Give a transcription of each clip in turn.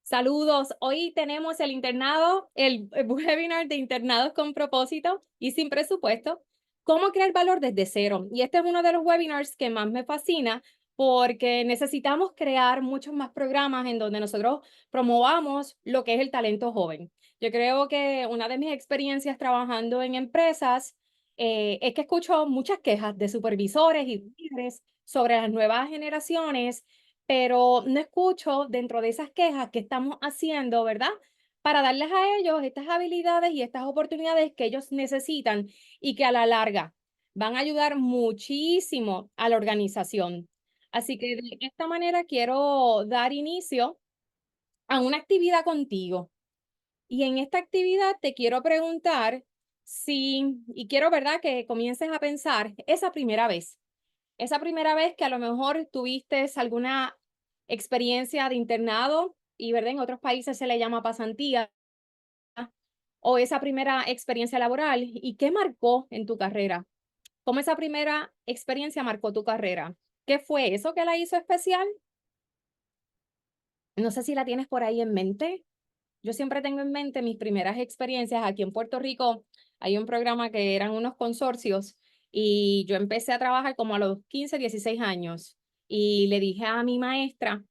Saludos. Hoy tenemos el internado, el webinar de internados con propósito y sin presupuesto. ¿Cómo crear valor desde cero? Y este es uno de los webinars que más me fascina porque necesitamos crear muchos más programas en donde nosotros promovamos lo que es el talento joven. Yo creo que una de mis experiencias trabajando en empresas es que escucho muchas quejas de supervisores y líderes sobre las nuevas generaciones, pero no escucho dentro de esas quejas que estamos haciendo, ¿verdad? Para darles a ellos estas habilidades y estas oportunidades que ellos necesitan y que a la larga van a ayudar muchísimo a la organización. Así que de esta manera quiero dar inicio a una actividad contigo. Y en esta actividad te quiero preguntar si, y quiero, ¿verdad?, que comiences a pensar esa primera vez que a lo mejor tuviste alguna experiencia de internado y, ¿verdad? En otros países se le llama pasantía, o esa primera experiencia laboral, ¿y qué marcó en tu carrera? ¿Cómo esa primera experiencia marcó tu carrera? ¿Qué fue eso que la hizo especial? No sé si la tienes por ahí en mente. Yo siempre tengo en mente mis primeras experiencias aquí en Puerto Rico. Hay un programa que eran unos consorcios y yo empecé a trabajar como a los 15, 16 años y le dije a mi maestra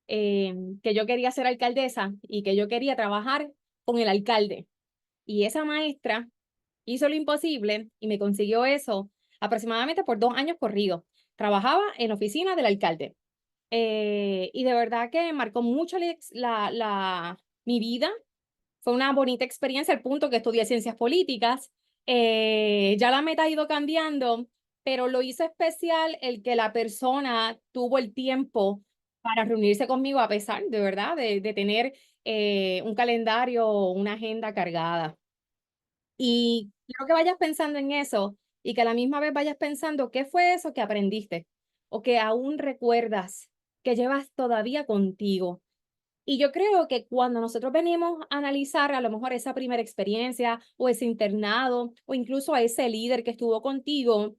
que yo quería ser alcaldesa y que yo quería trabajar con el alcalde. Y esa maestra hizo lo imposible y me consiguió eso aproximadamente por 2 años corridos. Trabajaba en la oficina del alcalde. Y de verdad que marcó mucho mi vida. Fue una bonita experiencia al punto que estudié ciencias políticas. Ya la meta ha ido cambiando, pero lo hizo especial el que la persona tuvo el tiempo para reunirse conmigo a pesar, de verdad, de tener un calendario, una agenda cargada. Y quiero que vayas pensando en eso y que a la misma vez vayas pensando qué fue eso que aprendiste o que aún recuerdas, que llevas todavía contigo. Y yo creo que cuando nosotros venimos a analizar a lo mejor esa primera experiencia o ese internado o incluso a ese líder que estuvo contigo,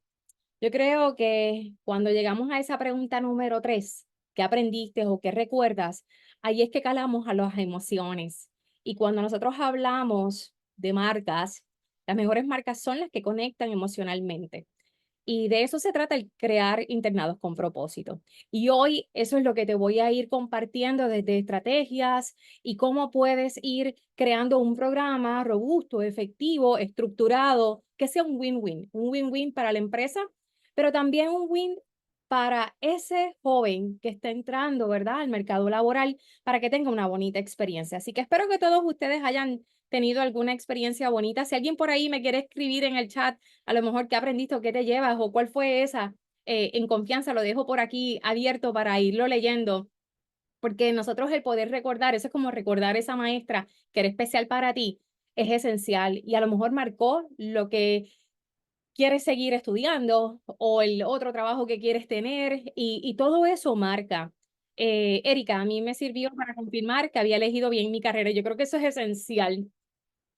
yo creo que cuando llegamos a esa pregunta número 3, ¿qué aprendiste o qué recuerdas? Ahí es que calamos a las emociones. Y cuando nosotros hablamos de marcas, las mejores marcas son las que conectan emocionalmente. Y de eso se trata el crear internados con propósito. Y hoy eso es lo que te voy a ir compartiendo desde estrategias y cómo puedes ir creando un programa robusto, efectivo, estructurado, que sea un win-win para la empresa, pero también un win para ese joven que está entrando, ¿verdad?, al mercado laboral para que tenga una bonita experiencia. Así que espero que todos ustedes hayan tenido alguna experiencia bonita. Si alguien por ahí me quiere escribir en el chat a lo mejor qué aprendiste o qué te llevas o cuál fue esa, en confianza lo dejo por aquí abierto para irlo leyendo, porque nosotros el poder recordar, eso es como recordar esa maestra que era especial para ti, es esencial y a lo mejor marcó lo que quieres seguir estudiando o el otro trabajo que quieres tener y todo eso marca. Erika, a mí me sirvió para confirmar que había elegido bien mi carrera. Yo creo que eso es esencial.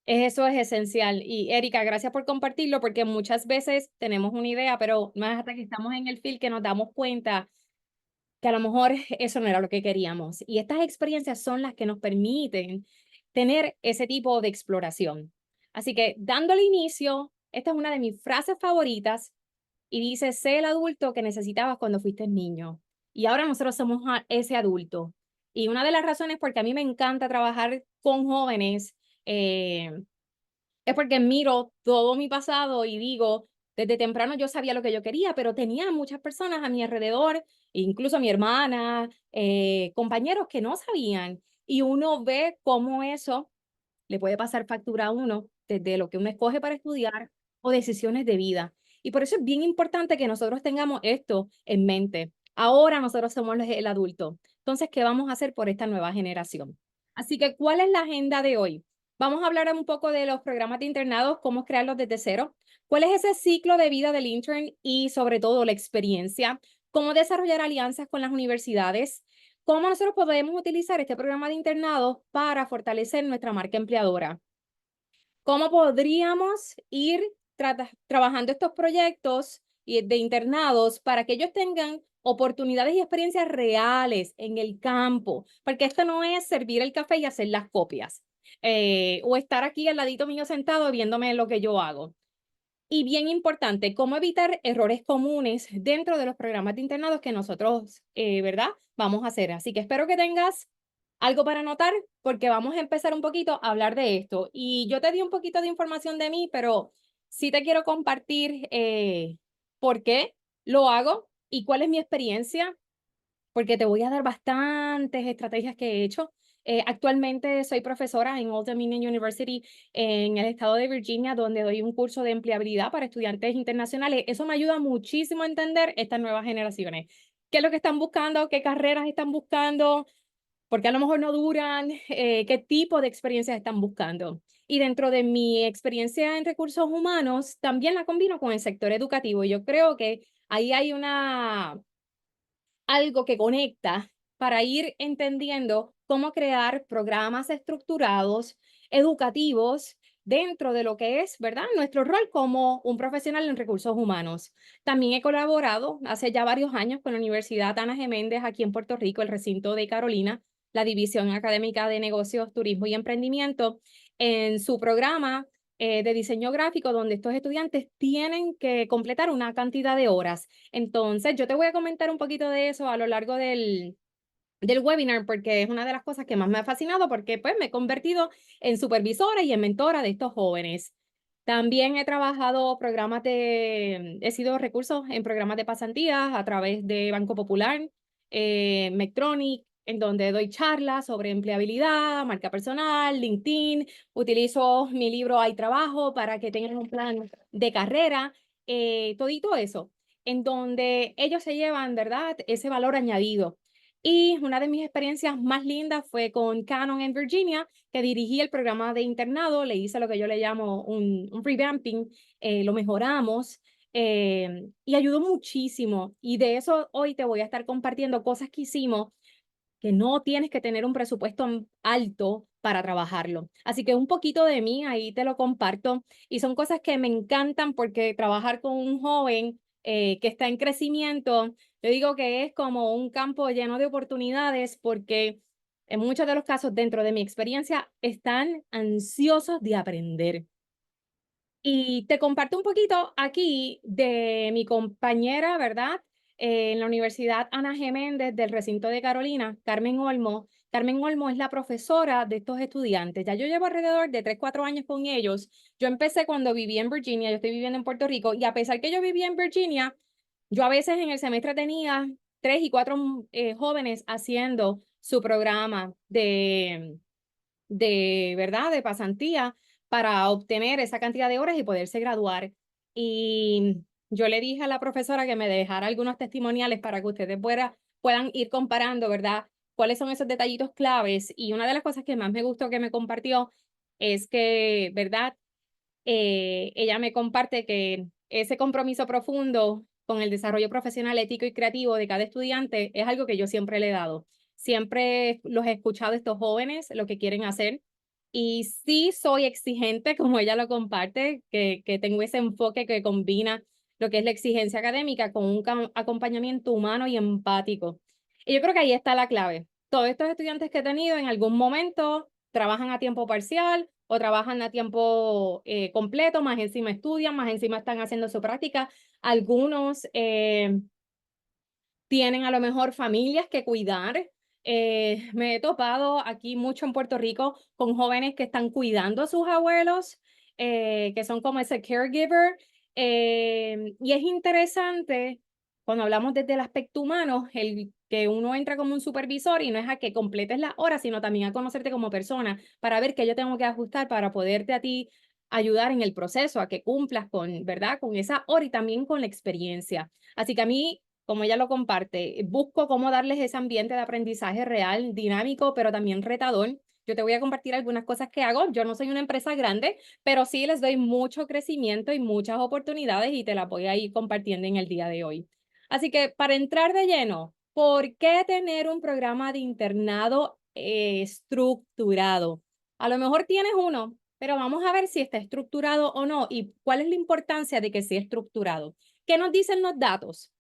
Eso es esencial. Y Erika, gracias por compartirlo, porque muchas veces tenemos una idea, pero no es hasta que estamos en el field que nos damos cuenta que a lo mejor eso no era lo que queríamos. Y estas experiencias son las que nos permiten tener ese tipo de exploración. Así que dándole inicio, esta es una de mis frases favoritas y dice, sé el adulto que necesitabas cuando fuiste niño. Y ahora nosotros somos ese adulto. Y una de las razones porque a mí me encanta trabajar con jóvenes, es porque miro todo mi pasado y digo, desde temprano yo sabía lo que yo quería, pero tenía muchas personas a mi alrededor, incluso mi hermana, compañeros que no sabían. Y uno ve cómo eso le puede pasar factura a uno desde lo que uno escoge para estudiar o decisiones de vida. Y por eso es bien importante que nosotros tengamos esto en mente. Ahora nosotros somos el adulto. Entonces, ¿qué vamos a hacer por esta nueva generación? Así que, ¿cuál es la agenda de hoy? Vamos a hablar un poco de los programas de internados, cómo crearlos desde cero, cuál es ese ciclo de vida del intern y sobre todo la experiencia, cómo desarrollar alianzas con las universidades, cómo nosotros podemos utilizar este programa de internado para fortalecer nuestra marca empleadora, cómo podríamos ir trabajando estos proyectos de internados para que ellos tengan oportunidades y experiencias reales en el campo, porque esto no es servir el café y hacer las copias, o estar aquí al ladito mío sentado viéndome lo que yo hago. Y bien importante, cómo evitar errores comunes dentro de los programas de internados que nosotros, ¿verdad? Vamos a hacer. Así que espero que tengas algo para anotar, porque vamos a empezar un poquito a hablar de esto. Y yo te di un poquito de información de mí, pero sí te quiero compartir por qué lo hago y cuál es mi experiencia, porque te voy a dar bastantes estrategias que he hecho. Actualmente soy profesora en Old Dominion University en el estado de Virginia, donde doy un curso de empleabilidad para estudiantes internacionales. Eso me ayuda muchísimo a entender estas nuevas generaciones. ¿Qué es lo que están buscando? ¿Qué carreras están buscando? Porque a lo mejor no duran, qué tipo de experiencias están buscando. Y dentro de mi experiencia en recursos humanos, también la combino con el sector educativo. Yo creo que ahí hay algo que conecta para ir entendiendo cómo crear programas estructurados, educativos, dentro de lo que es, ¿verdad?, nuestro rol como un profesional en recursos humanos. También he colaborado hace ya varios años con la Universidad Ana Geméndez aquí en Puerto Rico, el recinto de Carolina, la División Académica de Negocios, Turismo y Emprendimiento, en su programa de diseño gráfico, donde estos estudiantes tienen que completar una cantidad de horas. Entonces, yo te voy a comentar un poquito de eso a lo largo del webinar, porque es una de las cosas que más me ha fascinado, porque pues me he convertido en supervisora y en mentora de estos jóvenes. También he trabajado he sido recursos en programas de pasantías a través de Banco Popular, Medtronic, en donde doy charlas sobre empleabilidad, marca personal, LinkedIn. Utilizo mi libro Hay Trabajo para que tengan un plan de carrera, todito eso, en donde ellos se llevan, ¿verdad?, ese valor añadido. Y una de mis experiencias más lindas fue con Canon en Virginia, que dirigí el programa de internado, le hice lo que yo le llamo un revamping, lo mejoramos y ayudó muchísimo. Y de eso hoy te voy a estar compartiendo cosas que hicimos que no tienes que tener un presupuesto alto para trabajarlo. Así que un poquito de mí ahí te lo comparto y son cosas que me encantan porque trabajar con un joven que está en crecimiento, yo digo que es como un campo lleno de oportunidades porque en muchos de los casos dentro de mi experiencia están ansiosos de aprender. Y te comparto un poquito aquí de mi compañera, ¿verdad? En la Universidad Ana Geméndez del recinto de Carolina, Carmen Olmo. Carmen Olmo es la profesora de estos estudiantes. Ya yo llevo alrededor de 3, 4 años con ellos. Yo empecé cuando viví en Virginia, yo estoy viviendo en Puerto Rico, y a pesar que yo vivía en Virginia, yo a veces en el semestre tenía 3 y 4 jóvenes haciendo su programa ¿verdad?, de pasantía para obtener esa cantidad de horas y poderse graduar. Y yo le dije a la profesora que me dejara algunos testimoniales para que ustedes puedan ir comparando, ¿verdad?, cuáles son esos detallitos claves. Y una de las cosas que más me gustó que me compartió es que, ¿verdad?, ella me comparte que ese compromiso profundo con el desarrollo profesional, ético y creativo de cada estudiante es algo que yo siempre le he dado. Siempre los he escuchado estos jóvenes, lo que quieren hacer. Y sí soy exigente, como ella lo comparte, que tengo ese enfoque que combina lo que es la exigencia académica con un acompañamiento humano y empático. Y yo creo que ahí está la clave. Todos estos estudiantes que he tenido en algún momento trabajan a tiempo parcial o trabajan a tiempo completo, más encima estudian, más encima están haciendo su práctica. Algunos tienen a lo mejor familias que cuidar. Me he topado aquí mucho en Puerto Rico con jóvenes que están cuidando a sus abuelos, que son como ese caregiver. Y es interesante cuando hablamos desde el aspecto humano, el que uno entra como un supervisor y no es a que completes las horas, sino también a conocerte como persona para ver qué yo tengo que ajustar para poderte a ti ayudar en el proceso, a que cumplas con, ¿verdad?, con esa hora y también con la experiencia. Así que a mí, como ella lo comparte, busco cómo darles ese ambiente de aprendizaje real, dinámico, pero también retador. Yo te voy a compartir algunas cosas que hago. Yo no soy una empresa grande, pero sí les doy mucho crecimiento y muchas oportunidades y te las voy a ir compartiendo en el día de hoy. Así que para entrar de lleno, ¿por qué tener un programa de internado estructurado? A lo mejor tienes uno, pero vamos a ver si está estructurado o no y cuál es la importancia de que sea estructurado. ¿Qué nos dicen los datos?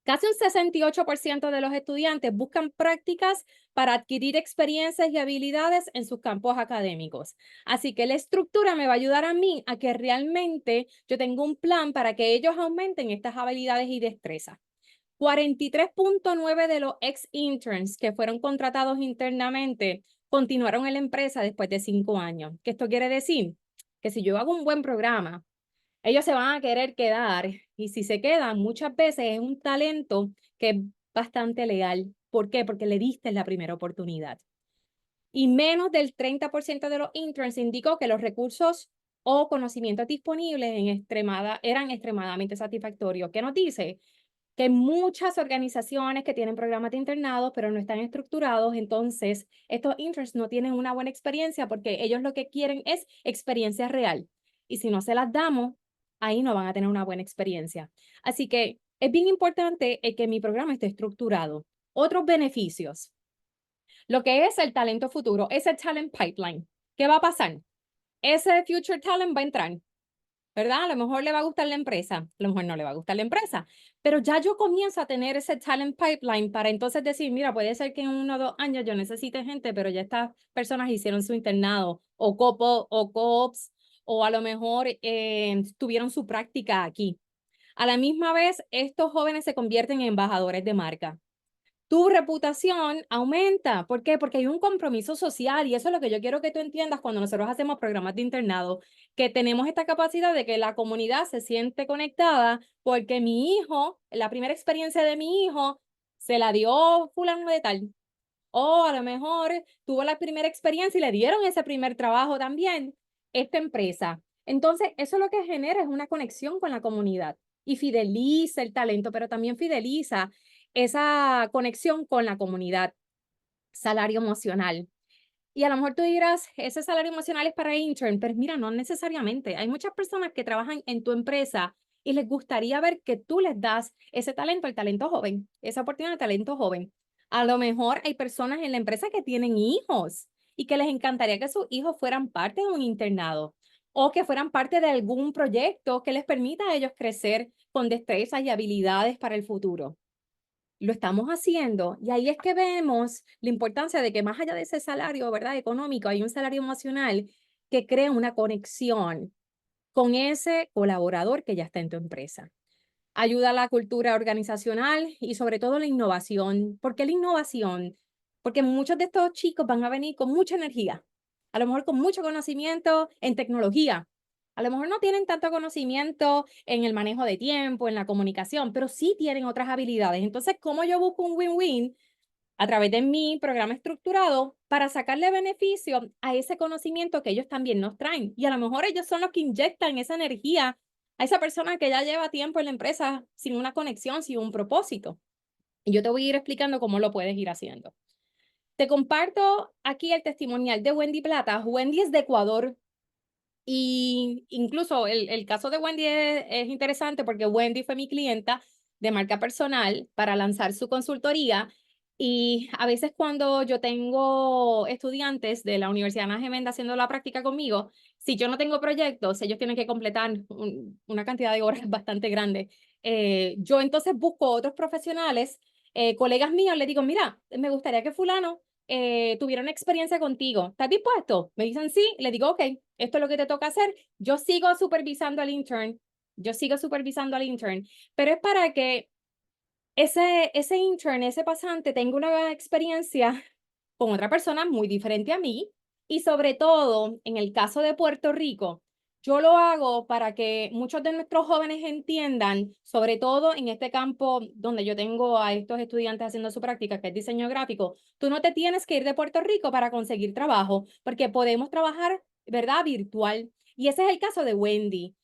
Casi un 68% de los estudiantes buscan prácticas para adquirir experiencias y habilidades en sus campos académicos. Así que la estructura me va a ayudar a mí a que realmente yo tenga un plan para que ellos aumenten estas habilidades y destrezas. 43.9 de los ex-interns que fueron contratados internamente continuaron en la empresa después de 5 años. ¿Qué esto quiere decir? Que si yo hago un buen programa, ellos se van a querer quedar y si se quedan, muchas veces es un talento que es bastante leal. ¿Por qué? Porque le diste la primera oportunidad. Y menos del 30% de los interns indicó que los recursos o conocimientos disponibles eran extremadamente satisfactorios. ¿Qué nos dice? Que hay muchas organizaciones que tienen programas de internado, pero no están estructurados, entonces estos interns no tienen una buena experiencia porque ellos lo que quieren es experiencia real. Y si no se las damos, ahí no van a tener una buena experiencia. Así que es bien importante que mi programa esté estructurado. Otros beneficios, lo que es el talento futuro, ese talent pipeline. ¿Qué va a pasar? Ese future talent va a entrar, ¿verdad? A lo mejor le va a gustar la empresa, a lo mejor no le va a gustar la empresa, pero ya yo comienzo a tener ese talent pipeline para entonces decir, mira, puede ser que en 1 o 2 años yo necesite gente, pero ya estas personas hicieron su internado o copo o co-ops o a lo mejor tuvieron su práctica aquí. A la misma vez, estos jóvenes se convierten en embajadores de marca. Tu reputación aumenta. ¿Por qué? Porque hay un compromiso social y eso es lo que yo quiero que tú entiendas cuando nosotros hacemos programas de internado, que tenemos esta capacidad de que la comunidad se siente conectada porque mi hijo, la primera experiencia de mi hijo, se la dio fulano de tal. O a lo mejor tuvo la primera experiencia y le dieron ese primer trabajo también, esta empresa. Entonces, eso lo que genera es una conexión con la comunidad y fideliza el talento, pero también fideliza esa conexión con la comunidad. Salario emocional. Y a lo mejor tú dirás, ese salario emocional es para intern, pero mira, no necesariamente. Hay muchas personas que trabajan en tu empresa y les gustaría ver que tú les das ese talento, el talento joven, esa oportunidad de talento joven. A lo mejor hay personas en la empresa que tienen hijos y que les encantaría que sus hijos fueran parte de un internado o que fueran parte de algún proyecto que les permita a ellos crecer con destrezas y habilidades para el futuro. Lo estamos haciendo y ahí es que vemos la importancia de que más allá de ese salario, ¿verdad? Económico, hay un salario emocional que crea una conexión con ese colaborador que ya está en tu empresa. Ayuda a la cultura organizacional y sobre todo la innovación. ¿Por qué la innovación? Porque muchos de estos chicos van a venir con mucha energía, a lo mejor con mucho conocimiento en tecnología. A lo mejor no tienen tanto conocimiento en el manejo de tiempo, en la comunicación, pero sí tienen otras habilidades. Entonces, ¿cómo yo busco un win-win? A través de mi programa estructurado para sacarle beneficio a ese conocimiento que ellos también nos traen. Y a lo mejor ellos son los que inyectan esa energía a esa persona que ya lleva tiempo en la empresa sin una conexión, sin un propósito. Y yo te voy a ir explicando cómo lo puedes ir haciendo. Te comparto aquí el testimonial de Wendy Plata. Wendy es de Ecuador. Y incluso el caso de Wendy es interesante porque Wendy fue mi clienta de marca personal para lanzar su consultoría. Y a veces cuando yo tengo estudiantes de la Universidad Ana Gemenda haciendo la práctica conmigo, si yo no tengo proyectos, ellos tienen que completar una cantidad de horas bastante grande. Yo entonces busco otros profesionales, colegas míos, les digo, mira, me gustaría que fulano tuviera una experiencia contigo. ¿Estás dispuesto? Me dicen sí, le digo, ok, esto es lo que te toca hacer. Yo sigo supervisando al intern, pero es para que ese intern, ese pasante tenga una experiencia con otra persona muy diferente a mí y sobre todo, en el caso de Puerto Rico, yo lo hago para que muchos de nuestros jóvenes entiendan, sobre todo en este campo donde yo tengo a estos estudiantes haciendo su práctica, que es diseño gráfico, tú no te tienes que ir de Puerto Rico para conseguir trabajo, porque podemos trabajar, ¿verdad? Virtual. Y ese es el caso de Wendy.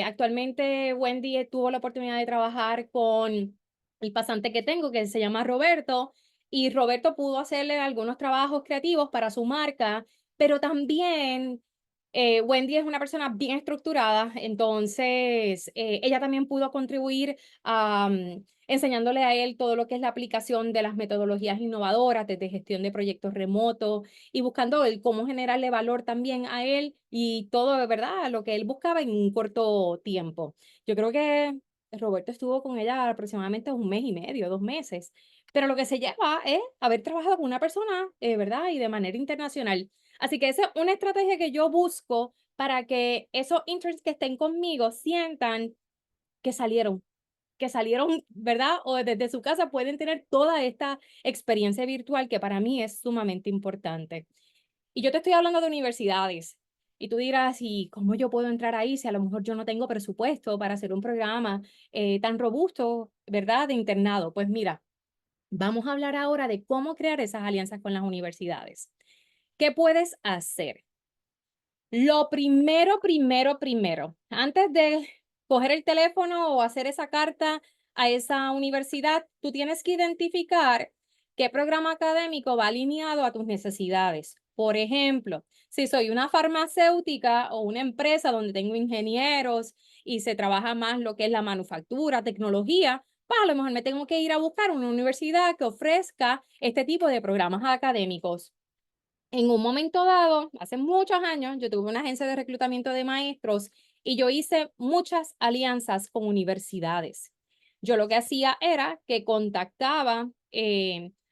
Actualmente Wendy tuvo la oportunidad de trabajar con el pasante que tengo, que se llama Roberto, y Roberto pudo hacerle algunos trabajos creativos para su marca, pero también Wendy es una persona bien estructurada, entonces ella también pudo contribuir enseñándole a él todo lo que es la aplicación de las metodologías innovadoras desde gestión de proyectos remotos y buscando el cómo generarle valor también a él y todo, de verdad, lo que él buscaba en un corto tiempo. Yo creo que Roberto estuvo con ella aproximadamente 1 mes y medio, 2 meses, pero lo que se lleva es haber trabajado con una persona, ¿verdad? Y de manera internacional. Así que esa es una estrategia que yo busco para que esos interns que estén conmigo sientan que salieron, ¿verdad? O desde su casa pueden tener toda esta experiencia virtual que para mí es sumamente importante. Y yo te estoy hablando de universidades. Y tú dirás, ¿y cómo yo puedo entrar ahí si a lo mejor yo no tengo presupuesto para hacer un programa tan robusto, ¿verdad? De internado. Pues mira, vamos a hablar ahora de cómo crear esas alianzas con las universidades. ¿Qué puedes hacer? Lo primero, antes de coger el teléfono o hacer esa carta a esa universidad, tú tienes que identificar qué programa académico va alineado a tus necesidades. Por ejemplo, si soy una farmacéutica o una empresa donde tengo ingenieros y se trabaja más lo que es la manufactura, tecnología, pues a lo mejor me tengo que ir a buscar una universidad que ofrezca este tipo de programas académicos. En un momento dado, hace muchos años, yo tuve una agencia de reclutamiento de maestros y yo hice muchas alianzas con universidades. Yo lo que hacía era que contactaba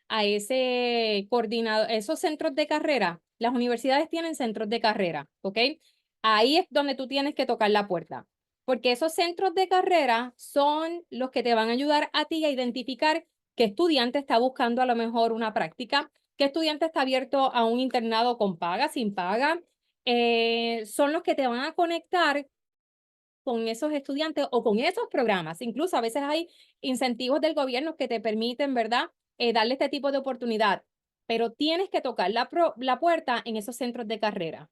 a ese coordinador, esos centros de carrera. Las universidades tienen centros de carrera, ¿ok? Ahí es donde tú tienes que tocar la puerta, porque esos centros de carrera son los que te van a ayudar a ti a identificar qué estudiante está buscando a lo mejor una práctica. ¿Qué estudiante está abierto a un internado con paga, sin paga? Son los que te van a conectar con esos estudiantes o con esos programas. Incluso a veces hay incentivos del gobierno que te permiten, ¿verdad? Darle este tipo de oportunidad, pero tienes que tocar la puerta en esos centros de carrera.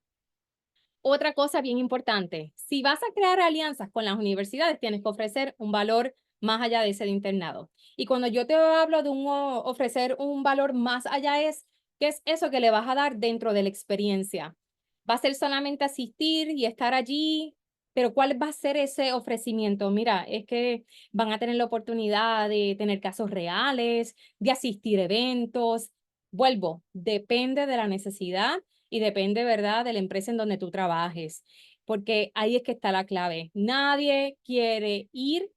Otra cosa bien importante, si vas a crear alianzas con las universidades, tienes que ofrecer un valor más allá de ese de internado. Y cuando yo te hablo de ofrecer un valor más allá es, ¿qué es eso que le vas a dar dentro de la experiencia? ¿Va a ser solamente asistir y estar allí? Pero ¿cuál va a ser ese ofrecimiento? Mira, es que van a tener la oportunidad de tener casos reales, de asistir a eventos. Vuelvo, depende de la necesidad y depende, ¿verdad?, de la empresa en donde tú trabajes, porque ahí es que está la clave. Nadie quiere ir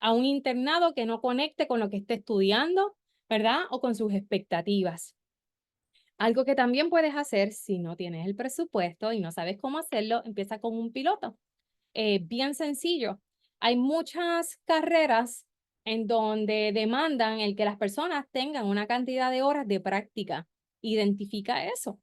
a un internado que no conecte con lo que esté estudiando, ¿verdad? O con sus expectativas. Algo que también puedes hacer si no tienes el presupuesto y no sabes cómo hacerlo, empieza con un piloto. Bien sencillo. Hay muchas carreras en donde demandan el que las personas tengan una cantidad de horas de práctica. Identifica eso.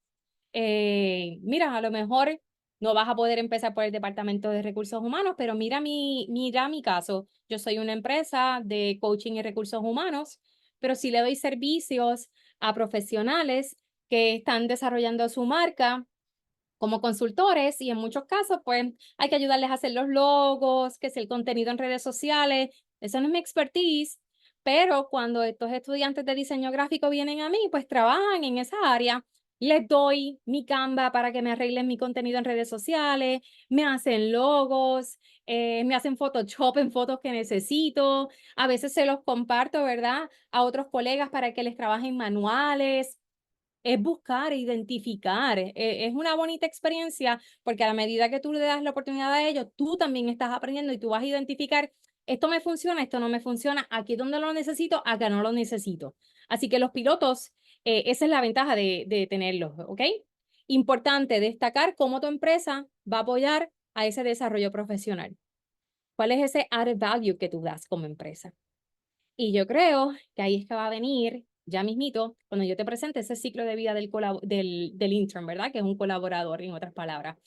Mira, a lo mejor no vas a poder empezar por el Departamento de Recursos Humanos, pero mira mi caso. Yo soy una empresa de coaching y recursos humanos, pero sí le doy servicios a profesionales que están desarrollando su marca como consultores y en muchos casos, pues hay que ayudarles a hacer los logos, que es el contenido en redes sociales. Eso no es mi expertise, pero cuando estos estudiantes de diseño gráfico vienen a mí, pues trabajan en esa área. Les doy mi Canva para que me arreglen mi contenido en redes sociales, me hacen logos, me hacen Photoshop en fotos que necesito. A veces se los comparto, ¿verdad? A otros colegas para que les trabajen manuales. Es buscar e identificar. Es una bonita experiencia porque a la medida que tú le das la oportunidad a ellos, tú también estás aprendiendo y tú vas a identificar, esto me funciona, esto no me funciona, aquí es donde lo necesito, acá no lo necesito. Así que los pilotos, esa es la ventaja de tenerlos, ¿ok? Importante destacar cómo tu empresa va a apoyar a ese desarrollo profesional. ¿Cuál es ese added value que tú das como empresa? Y yo creo que ahí es que va a venir, ya mismito, cuando yo te presente ese ciclo de vida del intern, ¿verdad? Que es un colaborador, en otras palabras.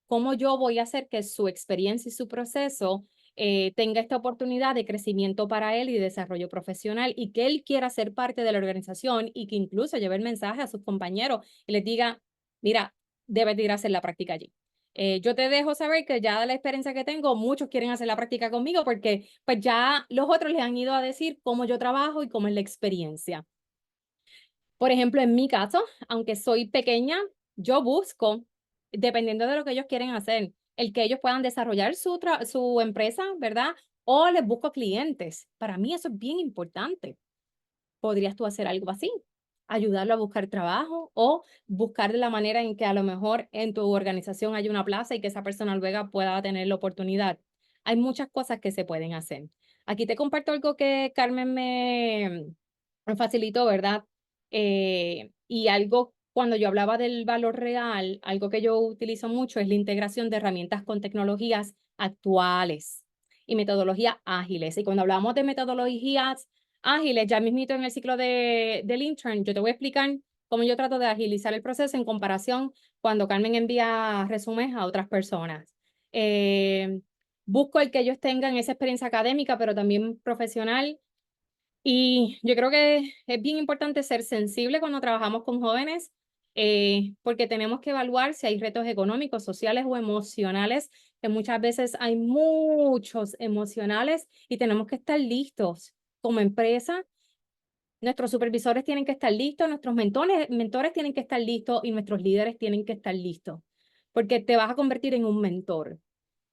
¿Cómo yo voy a hacer que su experiencia y su proceso tenga esta oportunidad de crecimiento para él y desarrollo profesional y que él quiera ser parte de la organización y que incluso lleve el mensaje a sus compañeros y les diga, mira, debes de ir a hacer la práctica allí. Yo te dejo saber que ya de la experiencia que tengo, muchos quieren hacer la práctica conmigo porque pues ya los otros les han ido a decir cómo yo trabajo y cómo es la experiencia. Por ejemplo, en mi caso, aunque soy pequeña, yo busco, dependiendo de lo que ellos quieren hacer, el que ellos puedan desarrollar su empresa, ¿verdad? O les busco clientes. Para mí eso es bien importante. ¿Podrías tú hacer algo así? Ayudarlo a buscar trabajo o buscar de la manera en que a lo mejor en tu organización hay una plaza y que esa persona luego pueda tener la oportunidad. hay muchas cosas que se pueden hacer. Aquí te comparto algo que Carmen me facilitó, ¿verdad? Y algo, cuando yo hablaba del valor real, algo que yo utilizo mucho es la integración de herramientas con tecnologías actuales y metodologías ágiles. Y cuando hablamos de metodologías ágiles, ya mismito en el ciclo del intern, yo te voy a explicar cómo yo trato de agilizar el proceso en comparación cuando Carmen envía resúmenes a otras personas. Busco el que ellos tengan esa experiencia académica, pero también profesional. Y yo creo que es bien importante ser sensible cuando trabajamos con jóvenes, porque tenemos que evaluar si hay retos económicos, sociales o emocionales, que muchas veces hay muchos emocionales y tenemos que estar listos como empresa. Nuestros supervisores tienen que estar listos, nuestros mentores tienen que estar listos y nuestros líderes tienen que estar listos, porque te vas a convertir en un mentor.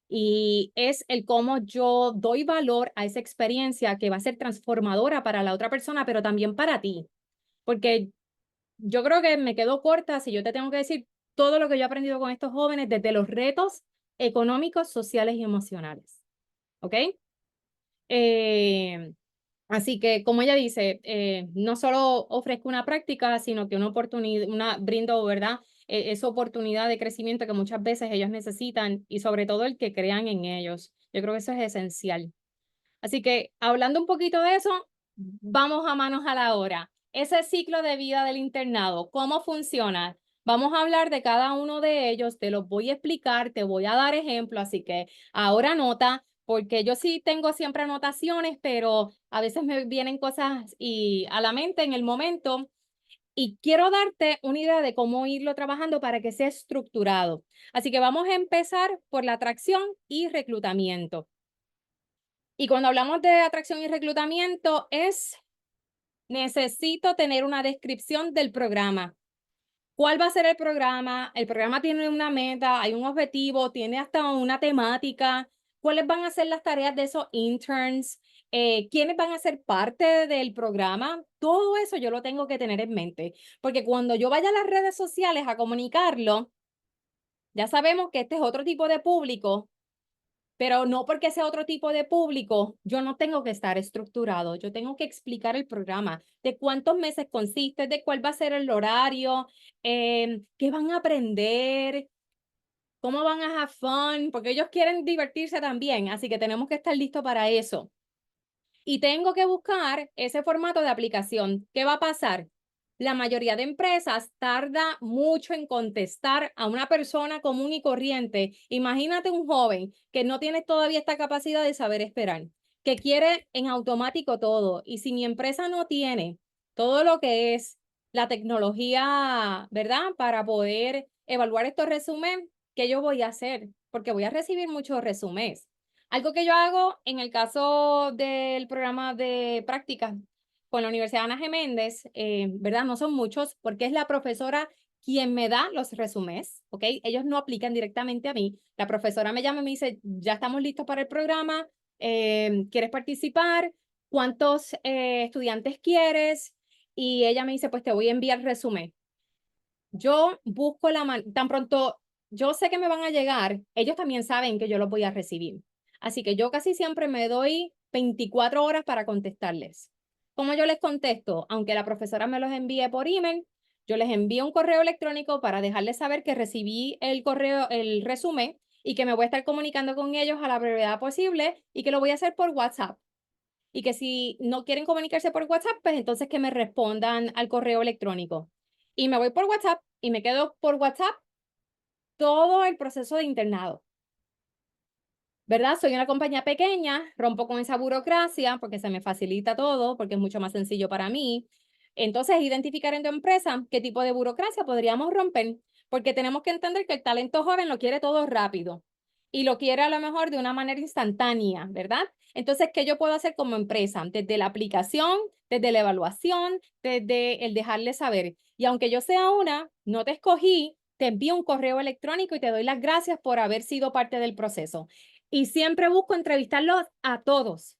Y es el cómo yo doy valor a esa experiencia que va a ser transformadora para la otra persona, pero también para ti. Porque yo creo que me quedo corta si yo te tengo que decir todo lo que yo he aprendido con estos jóvenes desde los retos económicos, sociales y emocionales. ¿Ok? Eh, Así que, como ella dice, no solo ofrezco una práctica, sino que una oportunidad, brindo, ¿verdad? Esa oportunidad de crecimiento que muchas veces ellos necesitan y sobre todo el que crean en ellos. Yo creo que eso es esencial. Así que, hablando un poquito de eso, vamos a manos a la obra. Ese ciclo de vida del internado, ¿cómo funciona? Vamos a hablar de cada uno de ellos, te los voy a explicar, te voy a dar ejemplos, así que ahora nota, porque yo sí tengo siempre anotaciones, pero a veces me vienen cosas y a la mente en el momento y quiero darte una idea de cómo irlo trabajando para que sea estructurado. Así que vamos a empezar por la atracción y reclutamiento. Y cuando hablamos de atracción y reclutamiento necesito tener una descripción del programa. ¿Cuál va a ser el programa? El programa tiene una meta, hay un objetivo, tiene hasta una temática. ¿Cuáles van a ser las tareas de esos interns? ¿Quiénes van a ser parte del programa? Todo eso yo lo tengo que tener en mente, porque cuando yo vaya a las redes sociales a comunicarlo, ya sabemos que este es otro tipo de público, pero no porque sea otro tipo de público, yo no tengo que estar estructurado, yo tengo que explicar el programa, de cuántos meses consiste, de cuál va a ser el horario, qué van a aprender, cómo van a have fun, porque ellos quieren divertirse también, así que tenemos que estar listos para eso. Y tengo que buscar ese formato de aplicación. ¿Qué va a pasar? La mayoría de empresas tarda mucho en contestar a una persona común y corriente. Imagínate un joven que no tiene todavía esta capacidad de saber esperar, que quiere en automático todo. Y si mi empresa no tiene todo lo que es la tecnología, ¿verdad? Para poder evaluar estos resúmenes, ¿qué yo voy a hacer? Porque voy a recibir muchos resúmenes. Algo que yo hago en el caso del programa de prácticas con la Universidad Ana G. Méndez, ¿verdad? No son muchos porque es la profesora quien me da los resúmenes, ¿ok? Ellos no aplican directamente a mí. La profesora me llama y me dice, ya estamos listos para el programa, ¿quieres participar? ¿Cuántos estudiantes quieres? Y ella me dice, pues te voy a enviar el resumen. Yo busco tan pronto yo sé que me van a llegar, ellos también saben que yo los voy a recibir. Así que yo casi siempre me doy 24 horas para contestarles. ¿Cómo yo les contesto? Aunque la profesora me los envíe por email, yo les envío un correo electrónico para dejarles saber que recibí el correo, el resumen y que me voy a estar comunicando con ellos a la brevedad posible y que lo voy a hacer por WhatsApp. Y que si no quieren comunicarse por WhatsApp, pues entonces que me respondan al correo electrónico. Y me voy por WhatsApp y me quedo por WhatsApp todo el proceso de internado. ¿Verdad? Soy una compañía pequeña, rompo con esa burocracia porque se me facilita todo, porque es mucho más sencillo para mí. Entonces, identificar en tu empresa qué tipo de burocracia podríamos romper, porque tenemos que entender que el talento joven lo quiere todo rápido y lo quiere a lo mejor de una manera instantánea, ¿verdad? Entonces, ¿qué yo puedo hacer como empresa? Desde la aplicación, desde la evaluación, desde el dejarle saber. Y aunque yo sea no te escogí, te envío un correo electrónico y te doy las gracias por haber sido parte del proceso. Y siempre busco entrevistarlos a todos.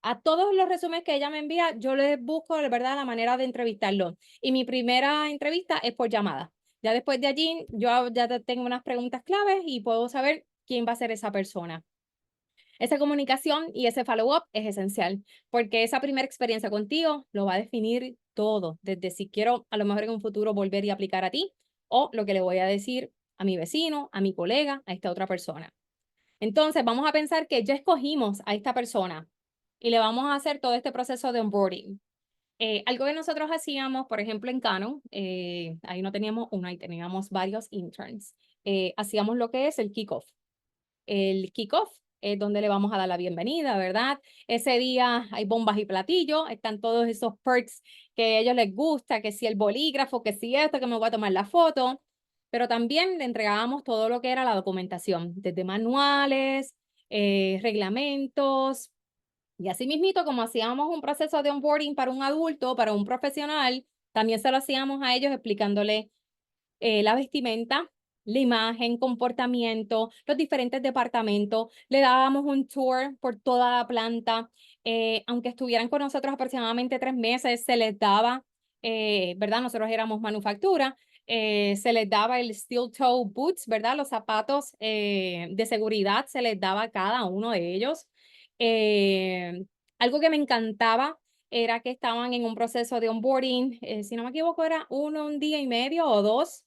A todos los resúmenes que ella me envía, yo les busco, de verdad, la manera de entrevistarlos. Y mi primera entrevista es por llamada. Ya después de allí, yo ya tengo unas preguntas claves y puedo saber quién va a ser esa persona. Esa comunicación y ese follow-up es esencial, porque esa primera experiencia contigo lo va a definir todo, desde si quiero a lo mejor en un futuro volver y aplicar a ti, o lo que le voy a decir a mi vecino, a mi colega, a esta otra persona. Entonces, vamos a pensar que ya escogimos a esta persona y le vamos a hacer todo este proceso de onboarding. Algo que nosotros hacíamos, por ejemplo, en Canon, ahí no teníamos uno, ahí teníamos varios interns. Hacíamos lo que es el kickoff. El kickoff es donde le vamos a dar la bienvenida, ¿verdad? Ese día hay bombas y platillos, están todos esos perks que a ellos les gusta, que si el bolígrafo, que si esto, que me voy a tomar la foto, pero también le entregábamos todo lo que era la documentación, desde manuales, reglamentos, y así mismito, como hacíamos un proceso de onboarding para un adulto, para un profesional, también se lo hacíamos a ellos explicándole la vestimenta, la imagen, comportamiento, los diferentes departamentos. Le dábamos un tour por toda la planta. Aunque estuvieran con nosotros aproximadamente 3 meses, se les daba, ¿verdad? Nosotros éramos manufactura, se les daba el steel toe boots, ¿verdad? Los zapatos de seguridad se les daba a cada uno de ellos. Algo que me encantaba era que estaban en un proceso de onboarding, si no me equivoco, era un día y medio o 2.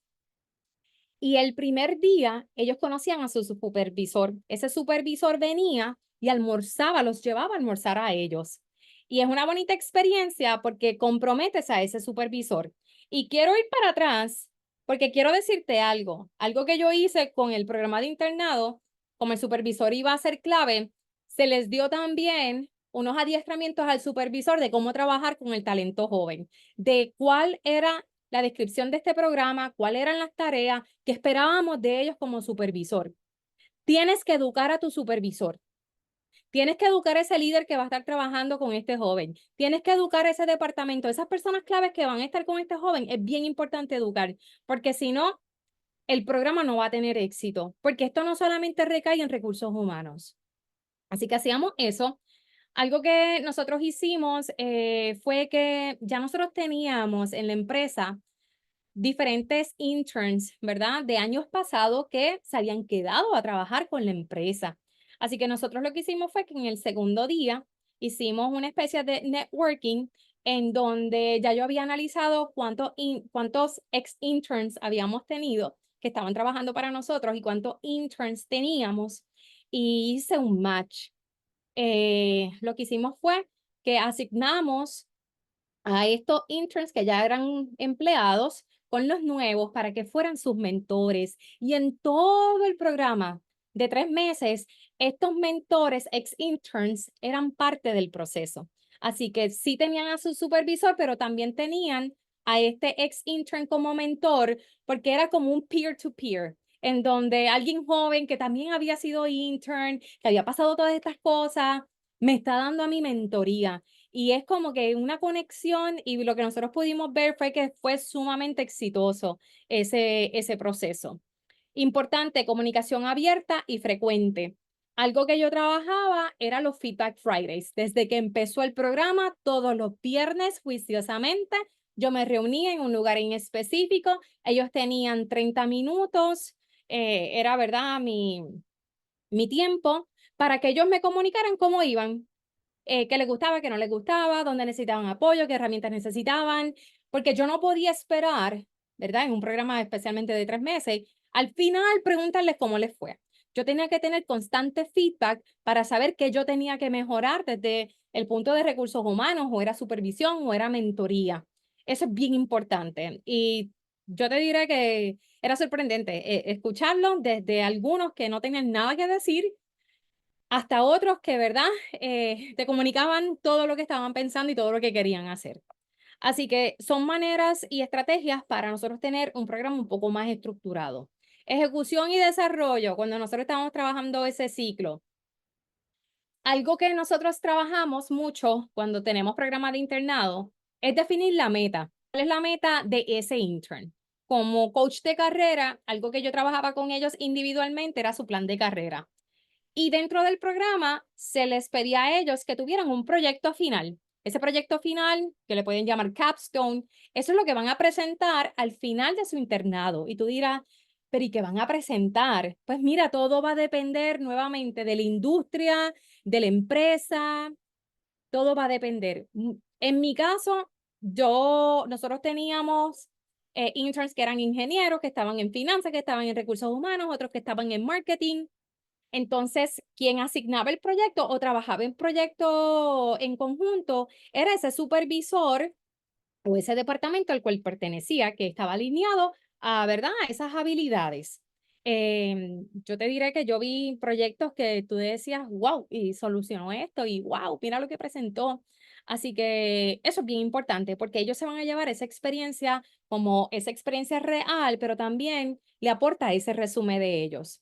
Y el primer día ellos conocían a su supervisor. Ese supervisor venía y almorzaba, los llevaba a almorzar a ellos. Y es una bonita experiencia porque comprometes a ese supervisor. Y quiero ir para atrás porque quiero decirte algo que yo hice con el programa de internado, como el supervisor iba a ser clave, se les dio también unos adiestramientos al supervisor de cómo trabajar con el talento joven, de cuál era la descripción de este programa, cuáles eran las tareas que esperábamos de ellos como supervisor. Tienes que educar a tu supervisor. Tienes que educar a ese líder que va a estar trabajando con este joven. Tienes que educar a ese departamento. Esas personas claves que van a estar con este joven es bien importante educar, porque si no, el programa no va a tener éxito, porque esto no solamente recae en recursos humanos. Así que hacíamos eso. Algo que nosotros hicimos fue que ya nosotros teníamos en la empresa diferentes interns, ¿verdad? De años pasados que se habían quedado a trabajar con la empresa. Así que nosotros lo que hicimos fue que en el segundo día hicimos una especie de networking en donde ya yo había analizado cuántos ex interns habíamos tenido que estaban trabajando para nosotros y cuántos interns teníamos y hice un match. Lo que hicimos fue que asignamos a estos interns que ya eran empleados con los nuevos para que fueran sus mentores. Y en todo el programa de 3 meses, estos mentores, ex-interns, eran parte del proceso. Así que sí tenían a su supervisor, pero también tenían a este ex-intern como mentor, porque era como un peer-to-peer, en donde alguien joven que también había sido intern, que había pasado todas estas cosas, me está dando a mi mentoría. Y es como que una conexión y lo que nosotros pudimos ver fue que fue sumamente exitoso ese proceso. Importante, comunicación abierta y frecuente. Algo que yo trabajaba era los Feedback Fridays. Desde que empezó el programa, todos los viernes, juiciosamente, yo me reunía en un lugar en específico. Ellos tenían 30 minutos, era verdad mi tiempo, para que ellos me comunicaran cómo iban, qué les gustaba, qué no les gustaba, dónde necesitaban apoyo, qué herramientas necesitaban, porque yo no podía esperar, ¿verdad? En un programa especialmente de 3 meses, al final preguntarles cómo les fue. Yo tenía que tener constante feedback para saber qué yo tenía que mejorar desde el punto de recursos humanos, o era supervisión, o era mentoría. Eso es bien importante. Y yo te diré que era sorprendente escucharlo desde algunos que no tenían nada que decir hasta otros que, ¿verdad? Te comunicaban todo lo que estaban pensando y todo lo que querían hacer. Así que son maneras y estrategias para nosotros tener un programa un poco más estructurado. Ejecución y desarrollo, cuando nosotros estamos trabajando ese ciclo. Algo que nosotros trabajamos mucho cuando tenemos programa de internado es definir la meta. ¿Cuál es la meta de ese intern? Como coach de carrera, algo que yo trabajaba con ellos individualmente era su plan de carrera. Y dentro del programa se les pedía a ellos que tuvieran un proyecto final. Ese proyecto final, que le pueden llamar capstone, eso es lo que van a presentar al final de su internado. Y tú dirás, pero ¿y qué van a presentar? Pues mira, todo va a depender nuevamente de la industria, de la empresa, todo va a depender. En mi caso, nosotros teníamos interns que eran ingenieros, que estaban en finanzas, que estaban en recursos humanos, otros que estaban en marketing. Entonces, quien asignaba el proyecto o trabajaba en proyecto en conjunto era ese supervisor o ese departamento al cual pertenecía, que estaba alineado a, ¿verdad?, a esas habilidades. Yo te diré que yo vi proyectos que tú decías, wow, y solucionó esto, y wow, mira lo que presentó. Así que eso es bien importante porque ellos se van a llevar esa experiencia como esa experiencia real, pero también le aporta ese resumen de ellos.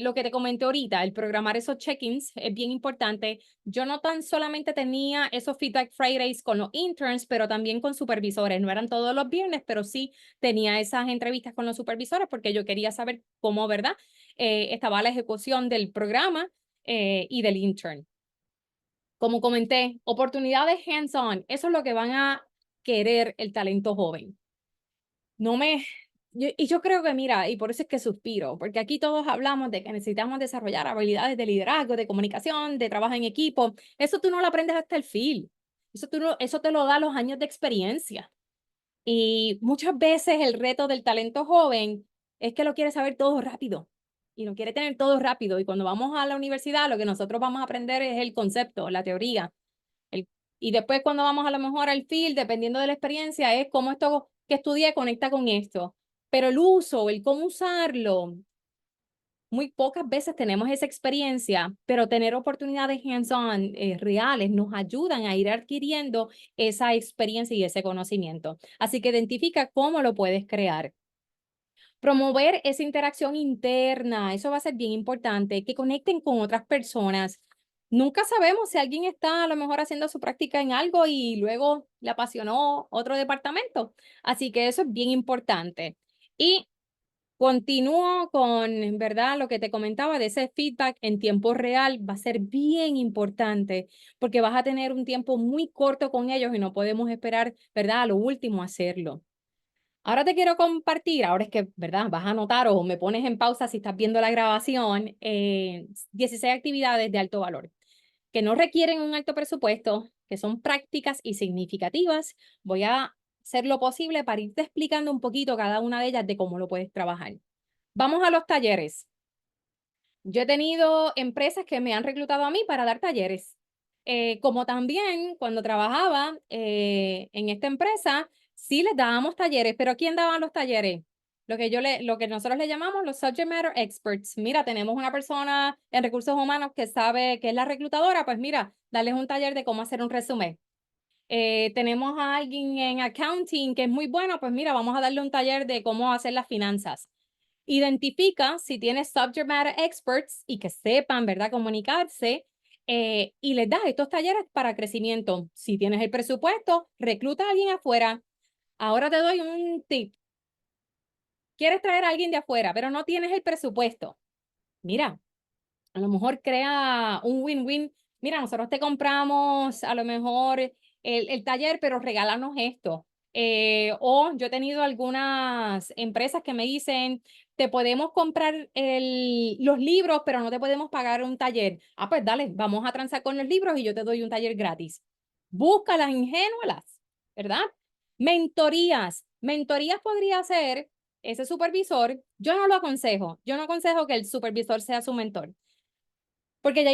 Lo que te comenté ahorita, el programar esos check-ins es bien importante. Yo no tan solamente tenía esos Feedback Fridays con los interns, pero también con supervisores. No eran todos los viernes, pero sí tenía esas entrevistas con los supervisores porque yo quería saber cómo, ¿verdad? Estaba la ejecución del programa y del intern. Como comenté, oportunidades hands-on, eso es lo que van a querer el talento joven. No me... y yo creo que, mira, y por eso es que suspiro, porque aquí todos hablamos de que necesitamos desarrollar habilidades de liderazgo, de comunicación, de trabajo en equipo. Eso tú no lo aprendes hasta el fin. Eso te lo da los años de experiencia. Y muchas veces el reto del talento joven es que lo quiere saber todo rápido y lo quiere tener todo rápido. Y cuando vamos a la universidad, lo que nosotros vamos a aprender es el concepto, la teoría. El, y después cuando vamos a lo mejor al field, dependiendo de la experiencia, es cómo esto que estudié conecta con esto. Pero el uso, el cómo usarlo, muy pocas veces tenemos esa experiencia, pero tener oportunidades hands-on reales nos ayudan a ir adquiriendo esa experiencia y ese conocimiento. Así que identifica cómo lo puedes crear. Promover esa interacción interna, eso va a ser bien importante, que conecten con otras personas. Nunca sabemos si alguien está a lo mejor haciendo su práctica en algo y luego le apasionó otro departamento. Así que eso es bien importante. Y continúo con, ¿verdad? Lo que te comentaba de ese feedback en tiempo real va a ser bien importante porque vas a tener un tiempo muy corto con ellos y no podemos esperar, ¿verdad? A lo último hacerlo. Ahora te quiero compartir, ahora es que, ¿verdad? Vas a anotar o me pones en pausa si estás viendo la grabación, 16 actividades de alto valor que no requieren un alto presupuesto, que son prácticas y significativas. Voy a hacer lo posible para irte explicando un poquito cada una de ellas de cómo lo puedes trabajar. Vamos a los talleres. Yo he tenido empresas que me han reclutado a mí para dar talleres. Como también cuando trabajaba en esta empresa, sí les dábamos talleres, pero ¿quién daba los talleres? Lo que nosotros le llamamos los subject matter experts. Mira, tenemos una persona en recursos humanos que sabe que es la reclutadora, pues mira, darles un taller de cómo hacer un resumen. Tenemos a alguien en accounting que es muy bueno, pues mira, vamos a darle un taller de cómo hacer las finanzas. Identifica si tienes subject matter experts y que sepan, ¿verdad?, comunicarse y les das estos talleres para crecimiento. Si tienes el presupuesto, recluta a alguien afuera. Ahora te doy un tip. Quieres traer a alguien de afuera, pero no tienes el presupuesto. Mira, a lo mejor crea un win-win. Mira, nosotros te compramos a lo mejor el taller, pero regálanos esto. O yo he tenido algunas empresas que me dicen, te podemos comprar los libros, pero no te podemos pagar un taller. Ah, pues dale, vamos a transar con los libros y yo te doy un taller gratis. Búscalas, ingénualas, ¿verdad? Mentorías. Mentorías podría ser ese supervisor. Yo no lo aconsejo. Yo no aconsejo que el supervisor sea su mentor porque ya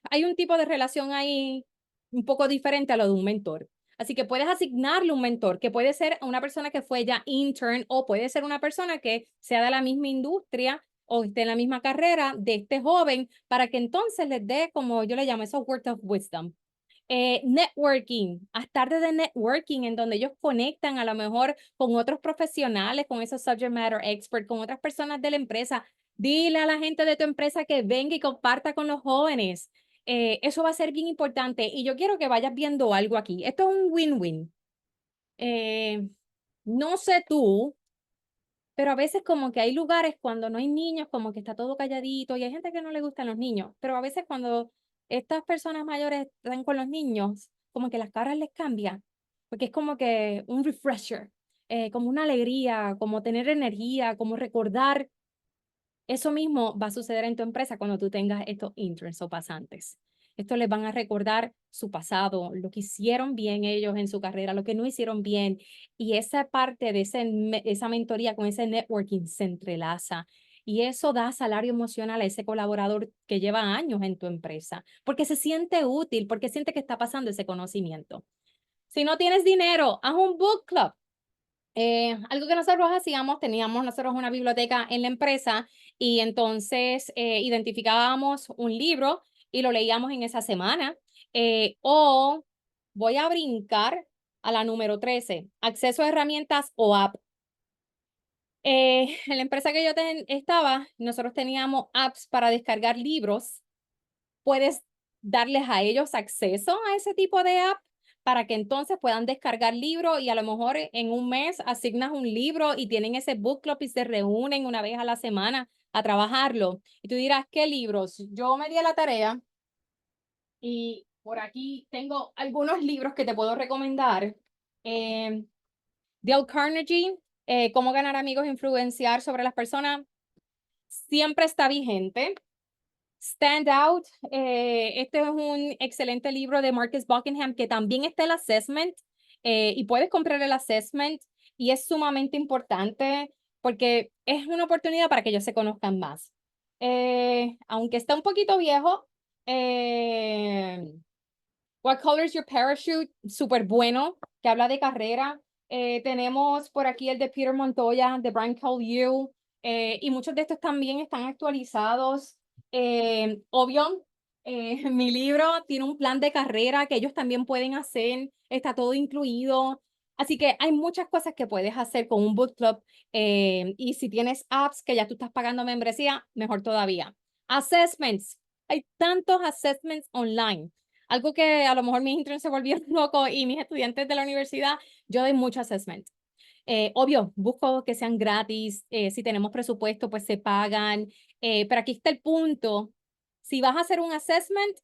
hay un tipo de relación ahí un poco diferente a lo de un mentor. Así que puedes asignarle un mentor, que puede ser una persona que fue ya intern o puede ser una persona que sea de la misma industria o esté en la misma carrera de este joven para que entonces les dé, como yo le llamo, esos words of wisdom. Networking, haz tardes de networking en donde ellos conectan a lo mejor con otros profesionales, con esos subject matter experts, con otras personas de la empresa. Dile a la gente de tu empresa que venga y comparta con los jóvenes. Eso va a ser bien importante y yo quiero que vayas viendo algo aquí. Esto es un win-win. Eh, no sé tú, pero a veces como que hay lugares cuando no hay niños, como que está todo calladito y hay gente que no le gustan los niños, pero a veces cuando estas personas mayores están con los niños, como que las caras les cambian, porque es como que un refresher. como una alegría, como tener energía, como recordar. Eso mismo va a suceder en tu empresa cuando tú tengas estos interns o pasantes. Esto les van a recordar su pasado, lo que hicieron bien ellos en su carrera, lo que no hicieron bien. Y esa parte de esa mentoría con ese networking se entrelaza. Y eso da salario emocional a ese colaborador que lleva años en tu empresa, porque se siente útil, porque siente que está pasando ese conocimiento. Si no tienes dinero, haz un book club. Algo que nosotros hacíamos, teníamos nosotros una biblioteca en la empresa y entonces identificábamos un libro y lo leíamos en esa semana. O voy a brincar a la número 13, acceso a herramientas o app. En la empresa que yo estaba, nosotros teníamos apps para descargar libros. Puedes darles a ellos acceso a ese tipo de app para que entonces puedan descargar libros y a lo mejor en un mes asignas un libro y tienen ese book club y se reúnen una vez a la semana a trabajarlo. Y tú dirás, ¿qué libros? Yo me di a la tarea y por aquí tengo algunos libros que te puedo recomendar. Dale Carnegie, Cómo ganar amigos e influenciar sobre las personas, siempre está vigente. Stand Out, este es un excelente libro de Marcus Buckingham que también está el assessment y puedes comprar el assessment y es sumamente importante porque es una oportunidad para que ellos se conozcan más. Aunque está un poquito viejo, What Colors Your Parachute, súper bueno, que habla de carrera. Tenemos por aquí el de Peter Montoya, de Brian Yu, y muchos de estos también están actualizados. Obvio, mi libro tiene un plan de carrera que ellos también pueden hacer, está todo incluido. Así que hay muchas cosas que puedes hacer con un book club. Y si tienes apps que ya tú estás pagando membresía, mejor todavía. Assessments. Hay tantos assessments online. Algo que a lo mejor mis interns se volvieron locos y mis estudiantes de la universidad, yo doy mucho assessment. Obvio, busco que sean gratis, si tenemos presupuesto, pues se pagan, pero aquí está el punto. Si vas a hacer un assessment,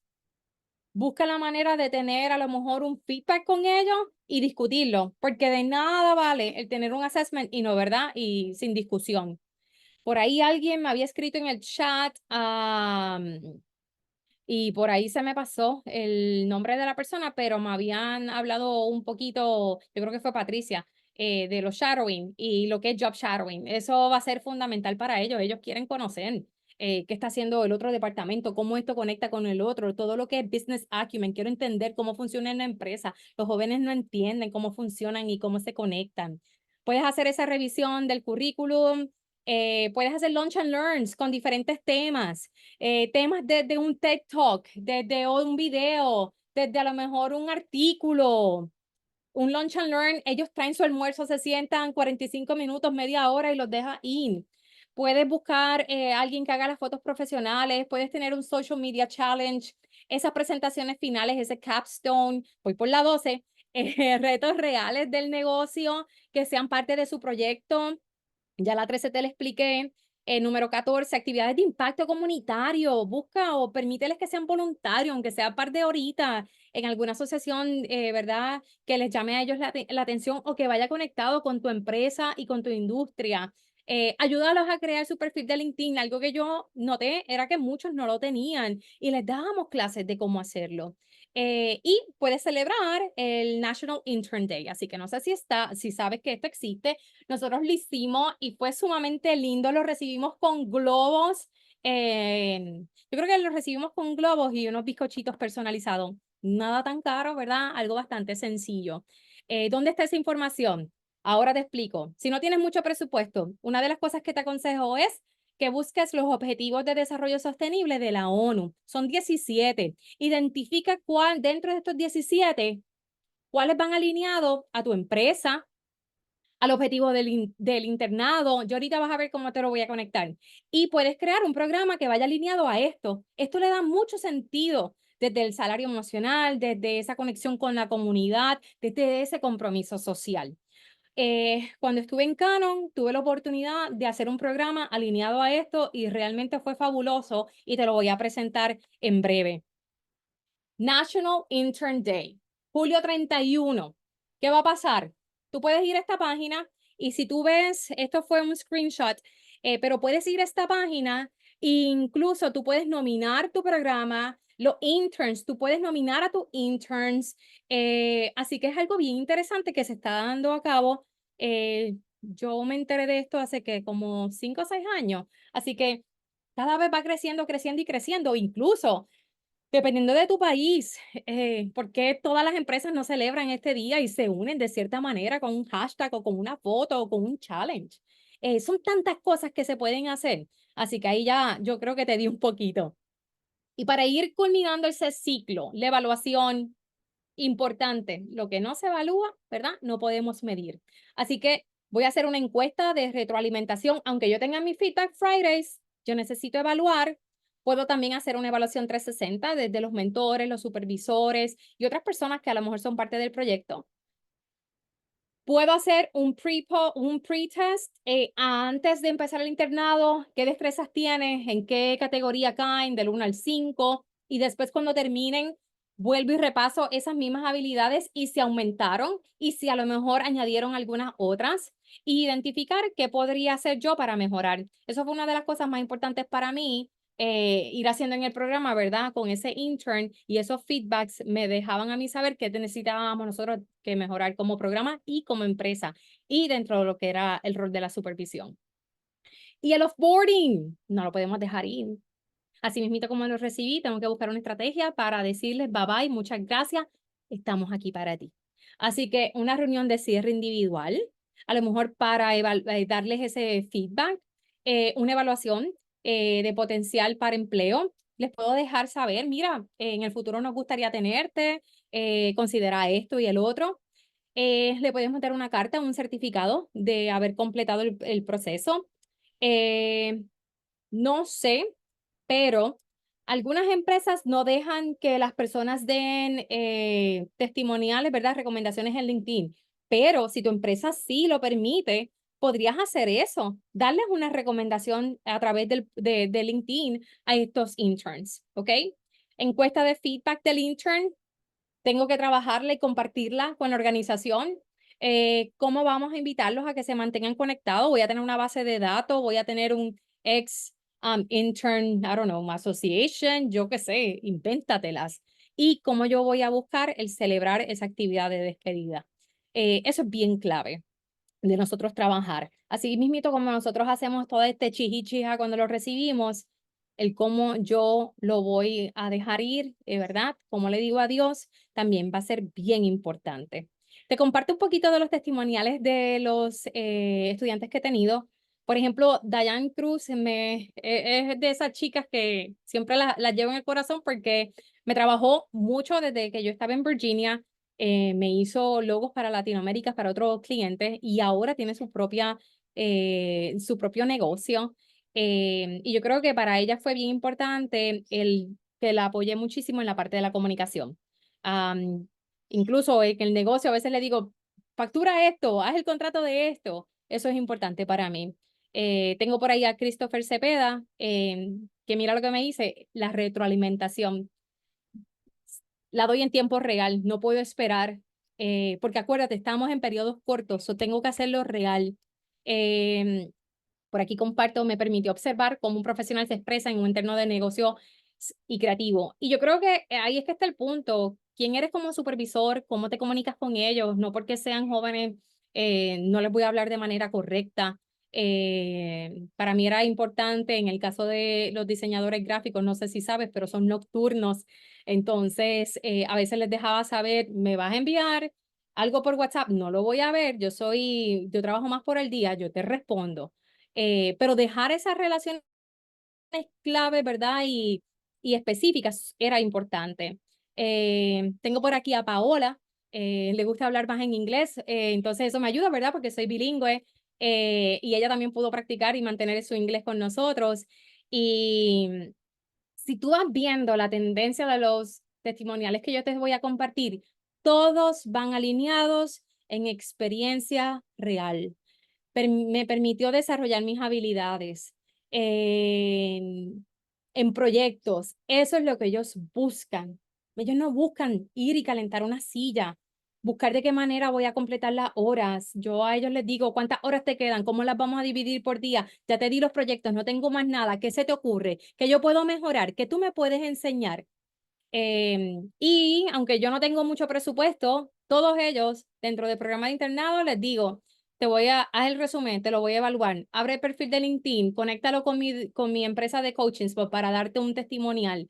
busca la manera de tener a lo mejor un feedback con ellos y discutirlo, porque de nada vale el tener un assessment y no, ¿verdad? Y sin discusión. Por ahí alguien me había escrito en el chat, y por ahí se me pasó el nombre de la persona, pero me habían hablado un poquito, yo creo que fue Patricia, de los shadowing y lo que es job shadowing. Eso va a ser fundamental para ellos. Ellos quieren conocer qué está haciendo el otro departamento, cómo esto conecta con el otro, todo lo que es business acumen. Quiero entender cómo funciona en la empresa. Los jóvenes no entienden cómo funcionan y cómo se conectan. Puedes hacer esa revisión del currículum. Puedes hacer lunch and learns con diferentes temas, temas desde un TED Talk, desde un video, desde a lo mejor un artículo, un lunch and learn. Ellos traen su almuerzo, se sientan 45 minutos, media hora y los deja ir. Puedes buscar alguien que haga las fotos profesionales, puedes tener un social media challenge, esas presentaciones finales, ese capstone, voy por la 12, retos reales del negocio que sean parte de su proyecto. Ya la 13 te la expliqué. Número 14, actividades de impacto comunitario. Busca o permíteles que sean voluntarios, aunque sea par de horitas en alguna asociación, ¿verdad? Que les llame a ellos la atención o que vaya conectado con tu empresa y con tu industria. Ayúdalos a crear su perfil de LinkedIn. Algo que yo noté era que muchos no lo tenían y les dábamos clases de cómo hacerlo. Y puedes celebrar el National Intern Day. Así que no sé si sabes que esto existe. Nosotros lo hicimos y fue sumamente lindo. Lo recibimos con globos. Yo creo que lo recibimos con globos y unos bizcochitos personalizados. Nada tan caro, ¿verdad? Algo bastante sencillo. ¿Dónde está esa información? Ahora te explico. Si no tienes mucho presupuesto, una de las cosas que te aconsejo es que busques los Objetivos de Desarrollo Sostenible de la ONU. Son 17. Identifica cuál dentro de estos 17, cuáles van alineados a tu empresa, al objetivo del internado. Yo ahorita vas a ver cómo te lo voy a conectar. Y puedes crear un programa que vaya alineado a esto. Esto le da mucho sentido desde el salario emocional, desde esa conexión con la comunidad, desde ese compromiso social. Cuando estuve en Canon, tuve la oportunidad de hacer un programa alineado a esto y realmente fue fabuloso y te lo voy a presentar en breve. National Intern Day, julio 31. ¿Qué va a pasar? Tú puedes ir a esta página Y si tú ves, esto fue un screenshot, pero puedes ir a esta página e incluso tú puedes nominar tu programa, los interns, tú puedes nominar a tus interns. Así que es algo bien interesante que se está dando a cabo. Yo me enteré de esto hace que como 5 o 6 años. Así que cada vez va creciendo, creciendo y creciendo. Incluso dependiendo de tu país, ¿por qué todas las empresas no celebran este día y se unen de cierta manera con un hashtag o con una foto o con un challenge? Son tantas cosas que se pueden hacer. Así que ahí ya yo creo que te di un poquito. Y para ir culminando ese ciclo, la evaluación, importante, lo que no se evalúa, ¿verdad? No podemos medir. Así que voy a hacer una encuesta de retroalimentación, aunque yo tenga mi Feedback Fridays, yo necesito evaluar. Puedo también hacer una evaluación 360 desde los mentores, los supervisores y otras personas que a lo mejor son parte del proyecto. Puedo hacer un pre-test antes de empezar el internado, qué destrezas tienes, en qué categoría caen, del 1 al 5, y después cuando terminen, vuelvo y repaso esas mismas habilidades y si aumentaron y si a lo mejor añadieron algunas otras, y identificar qué podría hacer yo para mejorar. Eso fue una de las cosas más importantes para mí, ir haciendo en el programa, ¿verdad? Con ese intern y esos feedbacks me dejaban a mí saber qué necesitábamos nosotros que mejorar como programa y como empresa y dentro de lo que era el rol de la supervisión. Y el offboarding, no lo podemos dejar ir. Así mismito como lo recibí, tengo que buscar una estrategia para decirles bye bye, muchas gracias, estamos aquí para ti. Así que una reunión de cierre individual, a lo mejor para darles ese feedback, una evaluación de potencial para empleo. Les puedo dejar saber, mira, en el futuro nos gustaría tenerte, considera esto y el otro. Le podemos dar una carta, un certificado de haber completado el proceso. Eh, no sé, pero algunas empresas no dejan que las personas den testimoniales, ¿verdad? Recomendaciones en LinkedIn. Pero si tu empresa sí lo permite, podrías hacer eso, darles una recomendación a través de LinkedIn a estos interns, ¿ok? Encuesta de feedback del intern, tengo que trabajarla y compartirla con la organización. ¿Cómo vamos a invitarlos a que se mantengan conectados? Voy a tener una base de datos, voy a tener un ex intern, I don't know, association, yo qué sé, invéntatelas. Y cómo yo voy a buscar el celebrar esa actividad de despedida. Eso es bien clave de nosotros trabajar. Así mismito como nosotros hacemos todo este chihichija cuando lo recibimos, el cómo yo lo voy a dejar ir, ¿verdad? Como le digo adiós, también va a ser bien importante. Te comparto un poquito de los testimoniales de los estudiantes que he tenido. Por ejemplo, Diane Cruz es de esas chicas que siempre las llevo en el corazón porque me trabajó mucho desde que yo estaba en Virginia, me hizo logos para Latinoamérica, para otros clientes y ahora tiene su propio negocio. Y yo creo que para ella fue bien importante el que la apoyé muchísimo en la parte de la comunicación. Am, Incluso en el negocio a veces le digo, factura esto, haz el contrato de esto. Eso es importante para mí. Tengo por ahí a Christopher Cepeda, que mira lo que me dice, la retroalimentación la doy en tiempo real, no puedo esperar, porque acuérdate, estamos en periodos cortos, o tengo que hacerlo real. Por aquí comparto, me permitió observar cómo un profesional se expresa en un entorno de negocio y creativo. Y yo creo que ahí es que está el punto. ¿Quién eres como supervisor? ¿Cómo te comunicas con ellos? No porque sean jóvenes, no les voy a hablar de manera correcta. Para mí era importante, en el caso de los diseñadores gráficos, no sé si sabes, pero son nocturnos. Entonces, a veces les dejaba saber, me vas a enviar algo por WhatsApp, no lo voy a ver, yo trabajo más por el día, yo te respondo. Pero dejar esas relaciones clave, ¿verdad? Y específicas era importante. Tengo por aquí a Paola, le gusta hablar más en inglés, entonces eso me ayuda, ¿verdad? Porque soy bilingüe y ella también pudo practicar y mantener su inglés con nosotros. Y si tú vas viendo la tendencia de los testimoniales que yo te voy a compartir, todos van alineados en experiencia real. Me permitió desarrollar mis habilidades en proyectos. Eso es lo que ellos buscan. Ellos no buscan ir y calentar una silla. buscar de qué manera voy a completar las horas. Yo a ellos les digo, ¿cuántas horas te quedan? ¿Cómo las vamos a dividir por día? Ya te di los proyectos, no tengo más nada. ¿Qué se te ocurre? ¿Qué yo puedo mejorar? ¿Qué tú me puedes enseñar? Y aunque yo no tengo mucho presupuesto, todos ellos dentro del programa de internado les digo, haz el resumen, te lo voy a evaluar, abre el perfil de LinkedIn, conéctalo con mi empresa de coaching para darte un testimonial.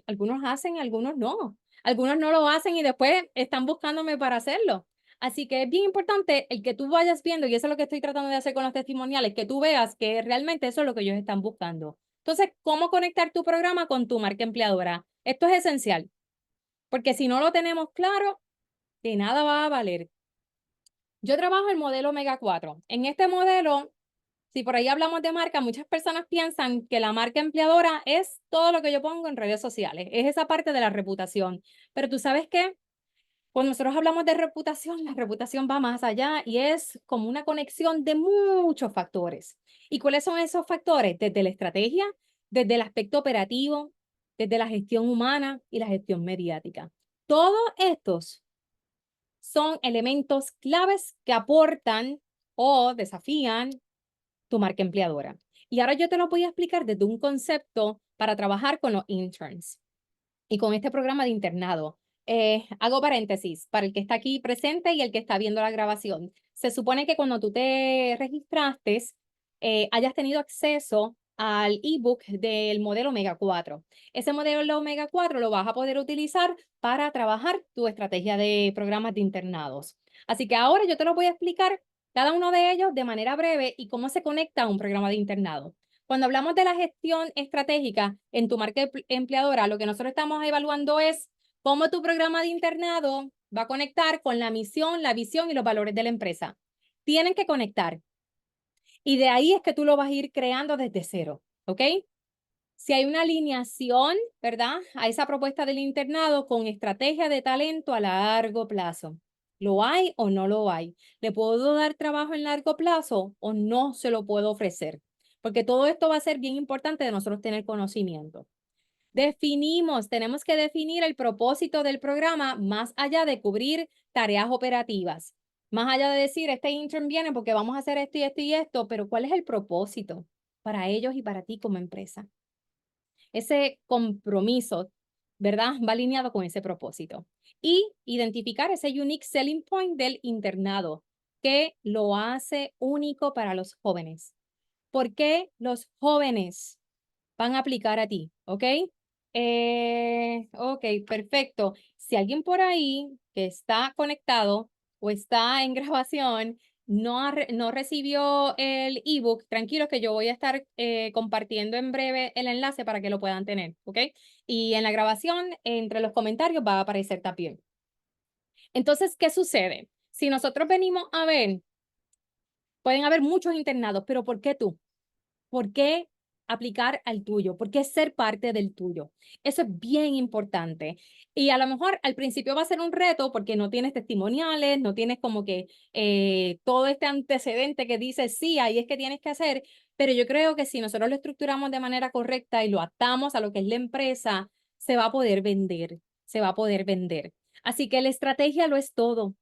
Algunos hacen, algunos no. Algunos no lo hacen y después están buscándome para hacerlo. Así que es bien importante el que tú vayas viendo, y eso es lo que estoy tratando de hacer con los testimoniales, que tú veas que realmente eso es lo que ellos están buscando. Entonces, ¿cómo conectar tu programa con tu marca empleadora? Esto es esencial, porque si no lo tenemos claro, de nada va a valer. Yo trabajo el modelo Omega 4. En este modelo, si por ahí hablamos de marca, muchas personas piensan que la marca empleadora es todo lo que yo pongo en redes sociales, es esa parte de la reputación. Pero tú sabes qué, cuando nosotros hablamos de reputación, la reputación va más allá y es como una conexión de muchos factores. ¿Y cuáles son esos factores? Desde la estrategia, desde el aspecto operativo, desde la gestión humana y la gestión mediática. Todos estos son elementos claves que aportan o desafían tu marca empleadora. Y ahora yo te lo voy a explicar desde un concepto para trabajar con los interns y con este programa de internado. Hago paréntesis para el que está aquí presente y el que está viendo la grabación. Se supone que cuando tú te registraste, hayas tenido acceso al ebook del modelo Omega 4. Ese modelo Omega 4 lo vas a poder utilizar para trabajar tu estrategia de programas de internados. Así que ahora yo te lo voy a explicar cada uno de ellos de manera breve y cómo se conecta a un programa de internado. Cuando hablamos de la gestión estratégica en tu marca empleadora, lo que nosotros estamos evaluando es cómo tu programa de internado va a conectar con la misión, la visión y los valores de la empresa. Tienen que conectar. Y de ahí es que tú lo vas a ir creando desde cero, ¿ok? Si hay una alineación, ¿verdad? A esa propuesta del internado con estrategia de talento a largo plazo. ¿Lo hay o no lo hay? ¿Le puedo dar trabajo en largo plazo o no se lo puedo ofrecer? Porque todo esto va a ser bien importante de nosotros tener conocimiento. Tenemos que definir el propósito del programa más allá de cubrir tareas operativas. Más allá de decir, este intern viene porque vamos a hacer esto y esto y esto, pero ¿cuál es el propósito para ellos y para ti como empresa? Ese compromiso, ¿verdad? Va alineado con ese propósito. Y identificar ese unique selling point del internado que lo hace único para los jóvenes. ¿Por qué los jóvenes van a aplicar a ti? ¿Ok? Ok, perfecto. Si alguien por ahí que está conectado o está en grabación no recibió el ebook, tranquilo que yo voy a estar compartiendo en breve el enlace para que lo puedan tener, ¿ok? Y en la grabación, entre los comentarios va a aparecer también. Entonces, ¿qué sucede? Si nosotros venimos a ver, pueden haber muchos internados, pero ¿por qué tú? ¿Por qué aplicar al tuyo? ¿Por qué ser parte del tuyo? Eso es bien importante. Y a lo mejor al principio va a ser un reto porque no tienes testimoniales, no tienes como que todo este antecedente que dice, sí, ahí es que tienes que hacer, pero yo creo que si nosotros lo estructuramos de manera correcta y lo atamos a lo que es la empresa, se va a poder vender, se va a poder vender. Así que la estrategia lo es todo,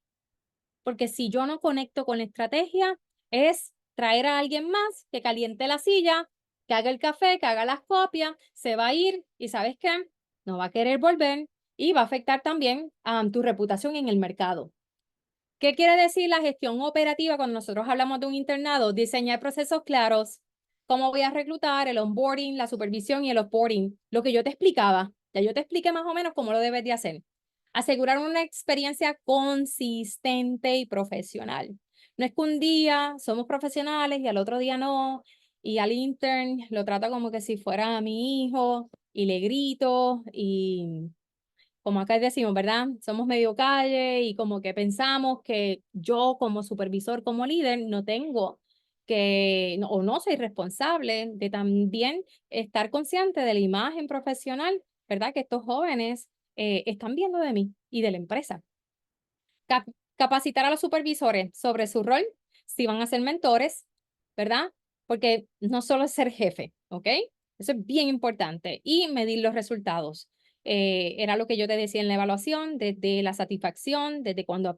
porque si yo no conecto con la estrategia, es traer a alguien más que caliente la silla, que haga el café, que haga las copias, se va a ir y ¿sabes qué? No va a querer volver y va a afectar también a tu reputación en el mercado. ¿Qué quiere decir la gestión operativa cuando nosotros hablamos de un internado? Diseñar procesos claros, cómo voy a reclutar, el onboarding, la supervisión y el offboarding, lo que yo te explicaba. Ya yo te expliqué más o menos cómo lo debes de hacer. Asegurar una experiencia consistente y profesional. No es que un día somos profesionales y al otro día no, y al intern lo trato como que si fuera mi hijo y le grito y como acá decimos, ¿verdad? Somos medio calle y como que pensamos que yo como supervisor, como líder, no tengo o no soy responsable de también estar consciente de la imagen profesional, ¿verdad? Que estos jóvenes están viendo de mí y de la empresa. Cap- Capacitar a los supervisores sobre su rol, si van a ser mentores, ¿verdad? Porque no solo es ser jefe, ¿ok? Eso es bien importante. Y medir los resultados. era lo que yo te decía en la evaluación, desde la satisfacción, desde cuánto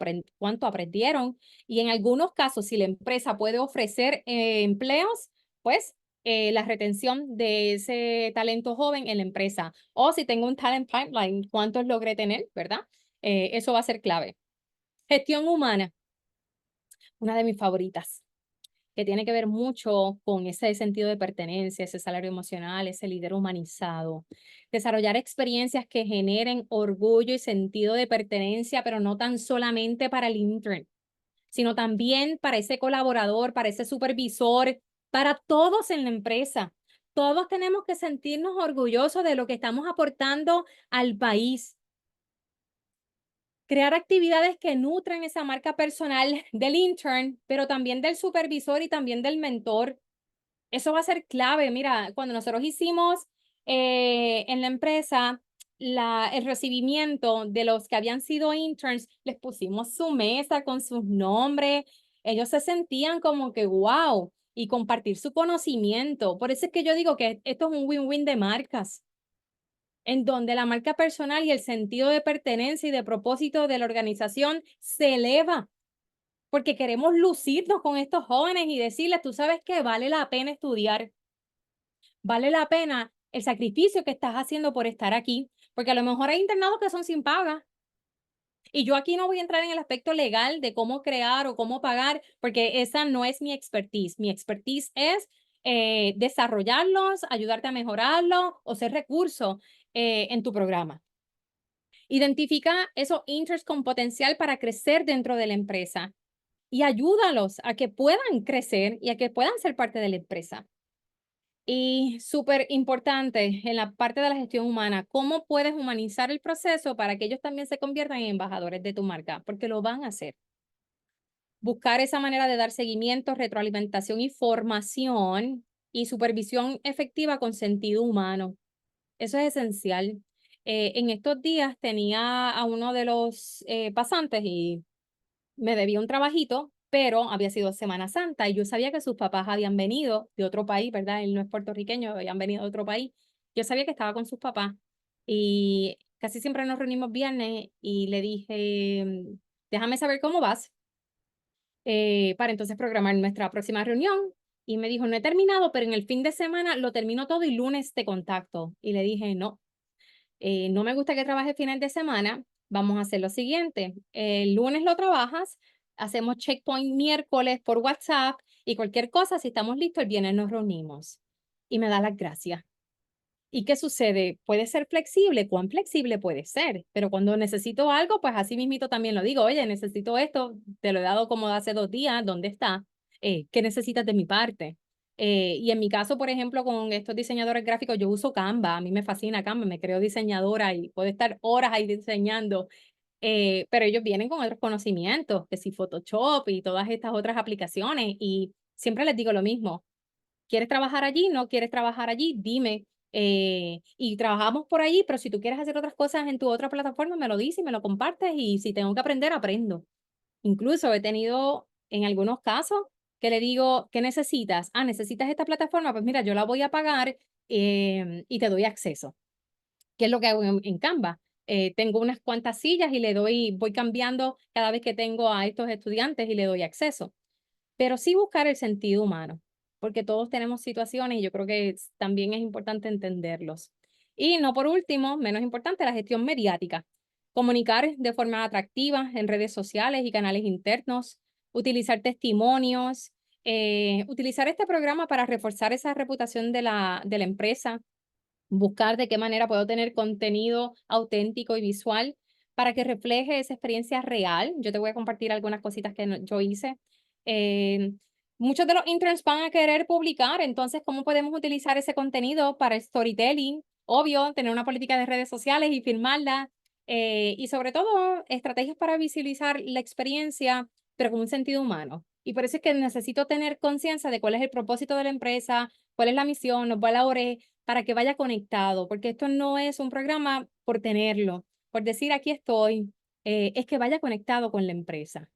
aprendieron. Y en algunos casos, si la empresa puede ofrecer empleos, pues la retención de ese talento joven en la empresa. O si tengo un talent pipeline, cuántos logré tener, ¿verdad? Eso va a ser clave. Gestión humana, una de mis favoritas, que tiene que ver mucho con ese sentido de pertenencia, ese salario emocional, ese líder humanizado. Desarrollar experiencias que generen orgullo y sentido de pertenencia, pero no tan solamente para el intern, sino también para ese colaborador, para ese supervisor, para todos en la empresa. Todos tenemos que sentirnos orgullosos de lo que estamos aportando al país. Crear actividades que nutran esa marca personal del intern, pero también del supervisor y también del mentor. Eso va a ser clave. Mira, cuando nosotros hicimos en la empresa el recibimiento de los que habían sido interns, les pusimos su mesa con sus nombres. Ellos se sentían como que wow y compartir su conocimiento. Por eso es que yo digo que esto es un win-win de marcas, en donde la marca personal y el sentido de pertenencia y de propósito de la organización se eleva, porque queremos lucirnos con estos jóvenes y decirles, tú sabes que vale la pena estudiar, vale la pena el sacrificio que estás haciendo por estar aquí, porque a lo mejor hay internados que son sin paga. Y yo aquí no voy a entrar en el aspecto legal de cómo crear o cómo pagar, porque esa no es mi expertise. Mi expertise es desarrollarlos, ayudarte a mejorarlo o ser recurso en tu programa. Identifica esos interns con potencial para crecer dentro de la empresa y ayúdalos a que puedan crecer y a que puedan ser parte de la empresa. Y súper importante en la parte de la gestión humana, ¿cómo puedes humanizar el proceso para que ellos también se conviertan en embajadores de tu marca? Porque lo van a hacer. Buscar esa manera de dar seguimiento, retroalimentación y formación y supervisión efectiva con sentido humano. Eso es esencial. En estos días tenía a uno de los pasantes y me debía un trabajito, pero había sido Semana Santa y yo sabía que sus papás habían venido de otro país, ¿verdad? Él no es puertorriqueño, habían venido de otro país. Yo sabía que estaba con sus papás y casi siempre nos reunimos viernes y le dije, déjame saber cómo vas para entonces programar nuestra próxima reunión. Y me dijo, no he terminado, pero en el fin de semana lo termino todo y lunes te contacto. Y le dije, no, no me gusta que trabajes fines de semana, vamos a hacer lo siguiente. El lunes lo trabajas, hacemos checkpoint miércoles por WhatsApp y cualquier cosa, si estamos listos, el viernes nos reunimos. Y me da las gracias. ¿Y qué sucede? Puede ser flexible, ¿cuán flexible puede ser? Pero cuando necesito algo, pues así mismito también lo digo, oye, necesito esto, te lo he dado como hace 2 días, ¿dónde está? ¿Qué necesitas de mi parte? Y en mi caso, por ejemplo, con estos diseñadores gráficos, yo uso Canva, a mí me fascina Canva, me creo diseñadora y puedo estar horas ahí diseñando, pero ellos vienen con otros conocimientos, que si Photoshop y todas estas otras aplicaciones, y siempre les digo lo mismo. ¿Quieres trabajar allí? ¿No quieres trabajar allí? Dime. Y trabajamos por allí, pero si tú quieres hacer otras cosas en tu otra plataforma, me lo dices y me lo compartes y si tengo que aprender, aprendo. Incluso he tenido en algunos casos que le digo, ¿qué necesitas? Ah, necesitas esta plataforma, pues mira, yo la voy a pagar y te doy acceso. ¿Qué es lo que hago en Canva? Tengo unas cuantas sillas y voy cambiando cada vez que tengo a estos estudiantes y le doy acceso, pero sí buscar el sentido humano, porque todos tenemos situaciones y yo creo que también es importante entenderlos. Y no por último, menos importante, la gestión mediática. Comunicar de forma atractiva en redes sociales y canales internos, utilizar testimonios, utilizar este programa para reforzar esa reputación de la empresa, buscar de qué manera puedo tener contenido auténtico y visual para que refleje esa experiencia real. Yo te voy a compartir algunas cositas que yo hice. Eh, Muchos de los interns van a querer publicar, entonces, ¿cómo podemos utilizar ese contenido para storytelling? Obvio, tener una política de redes sociales y firmarla. Y sobre todo, estrategias para visibilizar la experiencia, pero con un sentido humano. Y por eso es que necesito tener conciencia de cuál es el propósito de la empresa, cuál es la misión, los valores, para que vaya conectado, porque esto no es un programa por tenerlo, por decir aquí estoy, es que vaya conectado con la empresa.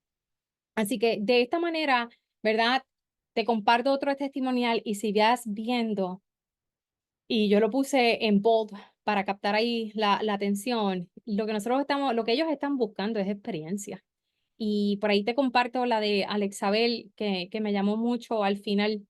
Así que de esta manera, ¿verdad? Te comparto otro testimonial y si vas viendo, y yo lo puse en bold para captar ahí la atención, lo que ellos están buscando es experiencia. Y por ahí te comparto la de Alexabel, que me llamó mucho al final,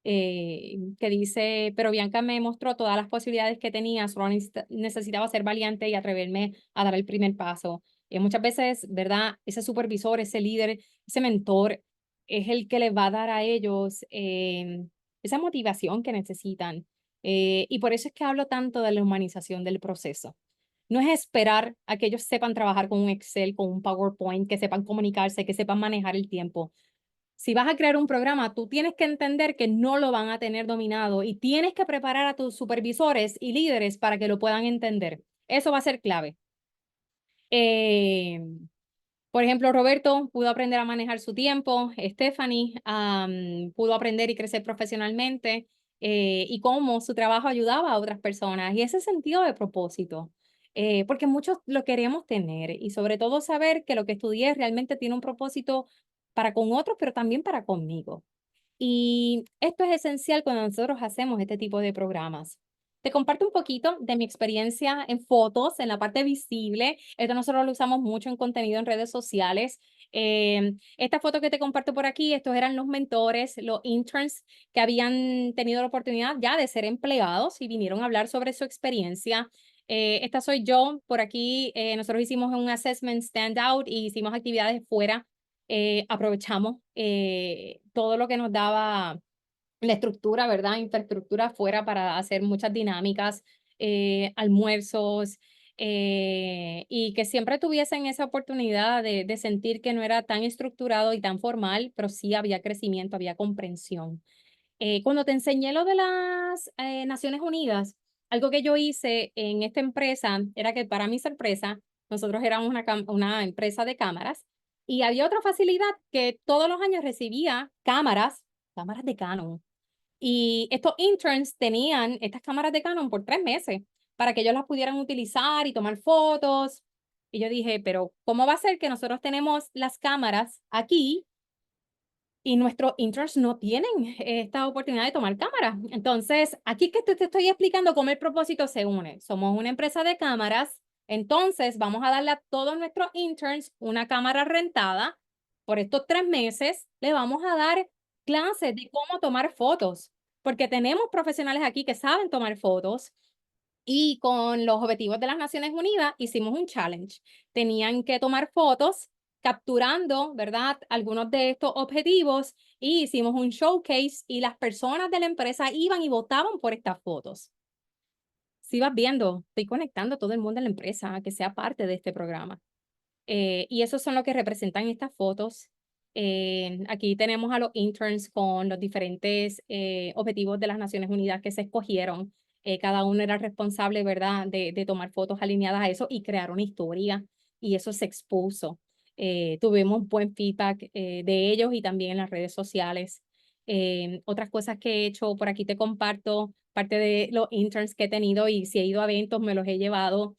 que dice, pero Bianca me mostró todas las posibilidades que tenía, solo necesitaba ser valiente y atreverme a dar el primer paso. Muchas veces, ¿verdad? Ese supervisor, ese líder, ese mentor es el que les va a dar a ellos esa motivación que necesitan. Y por eso es que hablo tanto de la humanización del proceso. No es esperar a que ellos sepan trabajar con un Excel, con un PowerPoint, que sepan comunicarse, que sepan manejar el tiempo. Si vas a crear un programa, tú tienes que entender que no lo van a tener dominado y tienes que preparar a tus supervisores y líderes para que lo puedan entender. Eso va a ser clave. Eh, por ejemplo, Roberto pudo aprender a manejar su tiempo, Stephanie pudo aprender y crecer profesionalmente y cómo su trabajo ayudaba a otras personas y ese sentido de propósito, porque muchos lo queremos tener y sobre todo saber que lo que estudié realmente tiene un propósito para con otros, pero también para conmigo. Y esto es esencial cuando nosotros hacemos este tipo de programas. Te comparto un poquito de mi experiencia en fotos, en la parte visible. Esto nosotros lo usamos mucho en contenido en redes sociales. Esta foto que te comparto por aquí, estos eran los mentores, los interns que habían tenido la oportunidad ya de ser empleados y vinieron a hablar sobre su experiencia. Esta soy yo. Por aquí nosotros hicimos un assessment standout y hicimos actividades fuera aprovechamos todo lo que nos daba la estructura, ¿verdad? Infraestructura afuera para hacer muchas dinámicas, almuerzos, y que siempre tuviesen esa oportunidad de sentir que no era tan estructurado y tan formal, pero sí había crecimiento, había comprensión. Cuando te enseñé lo de las Naciones Unidas, algo que yo hice en esta empresa era que para mi sorpresa, nosotros éramos una empresa de cámaras y había otra facilidad que todos los años recibía cámaras de Canon. Y estos interns tenían estas cámaras de Canon por 3 meses para que ellos las pudieran utilizar y tomar fotos. Y yo dije, pero ¿cómo va a ser que nosotros tenemos las cámaras aquí y nuestros interns no tienen esta oportunidad de tomar cámaras? Entonces, aquí que te estoy explicando cómo el propósito se une. Somos una empresa de cámaras, entonces vamos a darle a todos nuestros interns una cámara rentada. Por estos 3 meses, le vamos a dar clases de cómo tomar fotos, porque tenemos profesionales aquí que saben tomar fotos y con los objetivos de las Naciones Unidas hicimos un challenge. Tenían que tomar fotos capturando, ¿verdad? Algunos de estos objetivos y hicimos un showcase y las personas de la empresa iban y votaban por estas fotos. Si vas viendo, estoy conectando a todo el mundo en la empresa a que sea parte de este programa. Y esos son lo que representan estas fotos. Aquí tenemos a los interns con los diferentes objetivos de las Naciones Unidas que se escogieron. Cada uno era responsable, ¿verdad?, de tomar fotos alineadas a eso y crear una historia. Y eso se expuso. Tuvimos buen feedback de ellos y también en las redes sociales. Otras cosas que he hecho, por aquí te comparto parte de los interns que he tenido y si he ido a eventos, me los he llevado.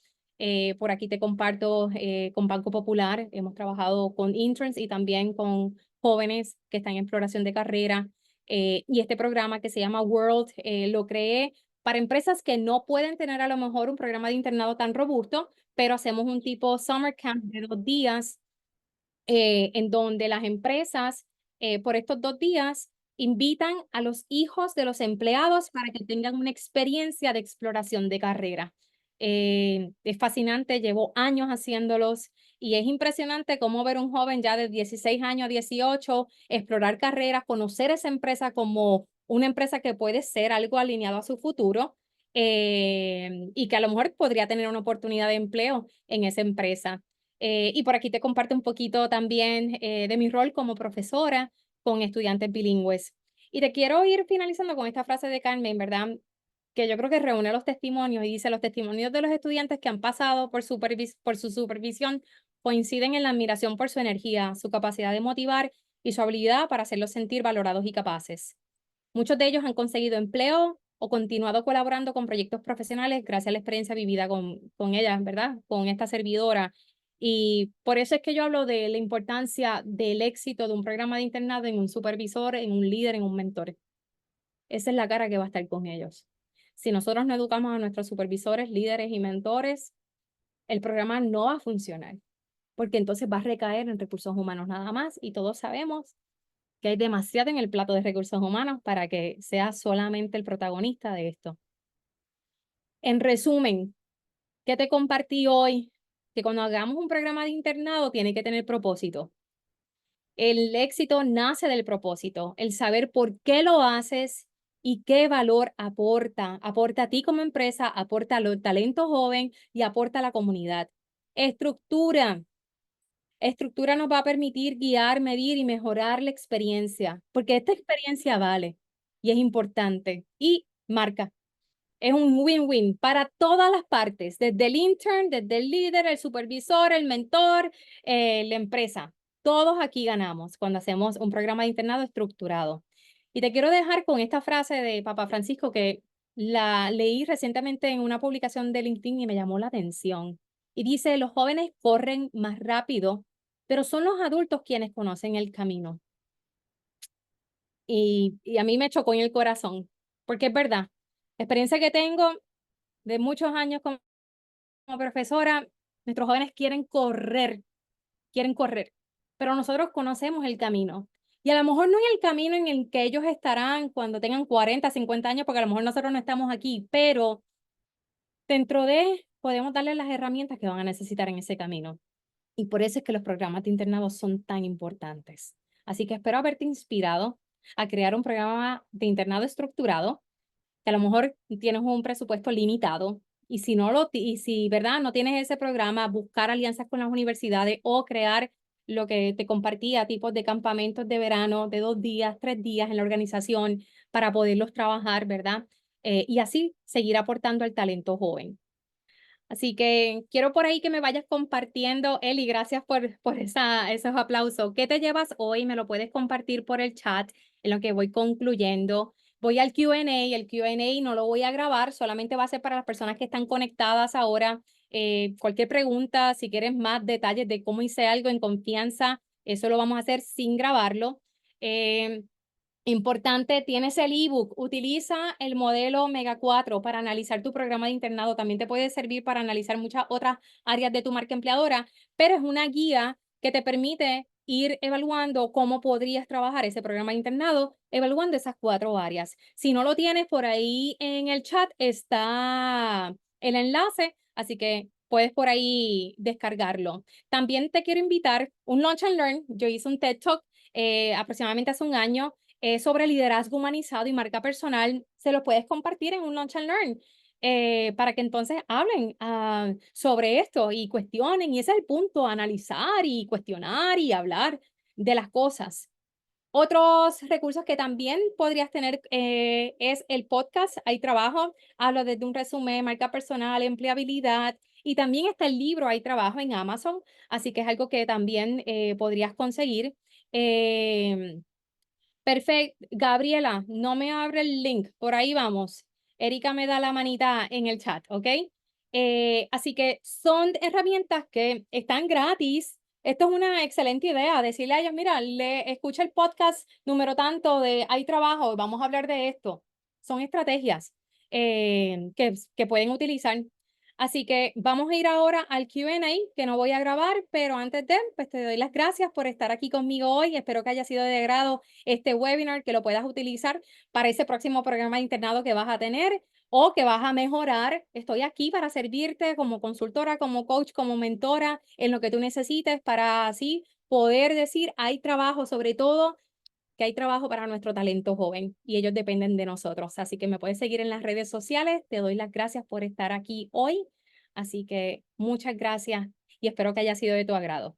Por aquí te comparto con Banco Popular, hemos trabajado con interns y también con jóvenes que están en exploración de carrera. Y este programa que se llama World lo creé para empresas que no pueden tener a lo mejor un programa de internado tan robusto, pero hacemos un tipo summer camp de 2 días en donde las empresas por estos 2 días invitan a los hijos de los empleados para que tengan una experiencia de exploración de carrera. Es fascinante, llevo años haciéndolos y es impresionante cómo ver un joven ya de 16 años a 18 explorar carreras, conocer esa empresa como una empresa que puede ser algo alineado a su futuro y que a lo mejor podría tener una oportunidad de empleo en esa empresa. Y por aquí te comparto un poquito también de mi rol como profesora con estudiantes bilingües. Y te quiero ir finalizando con esta frase de Carmen, ¿verdad? Que yo creo que reúne los testimonios y dice, los testimonios de los estudiantes que han pasado por su supervisión coinciden en la admiración por su energía, su capacidad de motivar y su habilidad para hacerlos sentir valorados y capaces. Muchos de ellos han conseguido empleo o continuado colaborando con proyectos profesionales gracias a la experiencia vivida con ellas, ¿verdad? Con esta servidora. Y por eso es que yo hablo de la importancia del éxito de un programa de internado en un supervisor, en un líder, en un mentor. Esa es la cara que va a estar con ellos. Si nosotros no educamos a nuestros supervisores, líderes y mentores, el programa no va a funcionar, porque entonces va a recaer en recursos humanos nada más y todos sabemos que hay demasiado en el plato de recursos humanos para que sea solamente el protagonista de esto. En resumen, ¿qué te compartí hoy? Que cuando hagamos un programa de internado tiene que tener propósito. El éxito nace del propósito, el saber por qué lo haces y qué valor aporta. Aporta a ti como empresa, aporta al talento joven y aporta a la comunidad. Estructura. Estructura nos va a permitir guiar, medir y mejorar la experiencia, porque esta experiencia vale y es importante y marca. Es un win-win para todas las partes, desde el intern, desde el líder, el supervisor, el mentor, la empresa. Todos aquí ganamos cuando hacemos un programa de internado estructurado. Y te quiero dejar con esta frase de Papa Francisco que la leí recientemente en una publicación de LinkedIn y me llamó la atención. Y dice, los jóvenes corren más rápido, pero son los adultos quienes conocen el camino. Y a mí me chocó en el corazón, porque es verdad. La experiencia que tengo de muchos años como profesora, nuestros jóvenes quieren correr, pero nosotros conocemos el camino. Y a lo mejor no es el camino en el que ellos estarán cuando tengan 40, 50 años, porque a lo mejor nosotros no estamos aquí, pero dentro de podemos darles las herramientas que van a necesitar en ese camino. Y por eso es que los programas de internado son tan importantes. Así que espero haberte inspirado a crear un programa de internado estructurado que a lo mejor tienes un presupuesto limitado y si no y si, ¿verdad? No tienes ese programa, buscar alianzas con las universidades o crear lo que te compartía, tipos de campamentos de verano de 2 días, 3 días en la organización para poderlos trabajar, ¿verdad? Y así seguir aportando al talento joven. Así que quiero por ahí que me vayas compartiendo, Eli, gracias por esos aplausos. ¿Qué te llevas hoy? Me lo puedes compartir por el chat en lo que voy concluyendo. Voy al Q&A, el Q&A no lo voy a grabar, solamente va a ser para las personas que están conectadas ahora. Cualquier pregunta, si quieres más detalles de cómo hice algo en confianza, eso lo vamos a hacer sin grabarlo. Importante, tienes el ebook, utiliza el modelo Mega 4 para analizar tu programa de internado. También te puede servir para analizar muchas otras áreas de tu marca empleadora, pero es una guía que te permite ir evaluando cómo podrías trabajar ese programa de internado, evaluando esas 4 áreas. Si no lo tienes, por ahí en el chat está el enlace, así que puedes por ahí descargarlo. También te quiero invitar un Lunch and Learn. Yo hice un TED Talk aproximadamente hace un año sobre liderazgo humanizado y marca personal, se lo puedes compartir en un Lunch and Learn para que entonces hablen sobre esto y cuestionen. Y ese es el punto, analizar y cuestionar y hablar de las cosas. Otros recursos que también podrías tener es el podcast, Hay Trabajo, hablo desde un resumen, marca personal, empleabilidad, y también está el libro Hay Trabajo en Amazon, así que es algo que también podrías conseguir. Perfecto. Gabriela, no me abre el link. Por ahí vamos. Erika me da la manita en el chat, ¿ok? Así que son herramientas que están gratis. Esto es una excelente idea. Decirle a ellos, mira, escucha el podcast número tanto de Hay Trabajo, vamos a hablar de esto. Son estrategias que pueden utilizar. Así que vamos a ir ahora al Q&A, que no voy a grabar, pero antes de, pues te doy las gracias por estar aquí conmigo hoy. Espero que haya sido de agrado este webinar, que lo puedas utilizar para ese próximo programa de internado que vas a tener o que vas a mejorar. Estoy aquí para servirte como consultora, como coach, como mentora en lo que tú necesites para así poder decir, hay trabajo, sobre todo que hay trabajo para nuestro talento joven y ellos dependen de nosotros. Así que me puedes seguir en las redes sociales. Te doy las gracias por estar aquí hoy. Así que muchas gracias y espero que haya sido de tu agrado.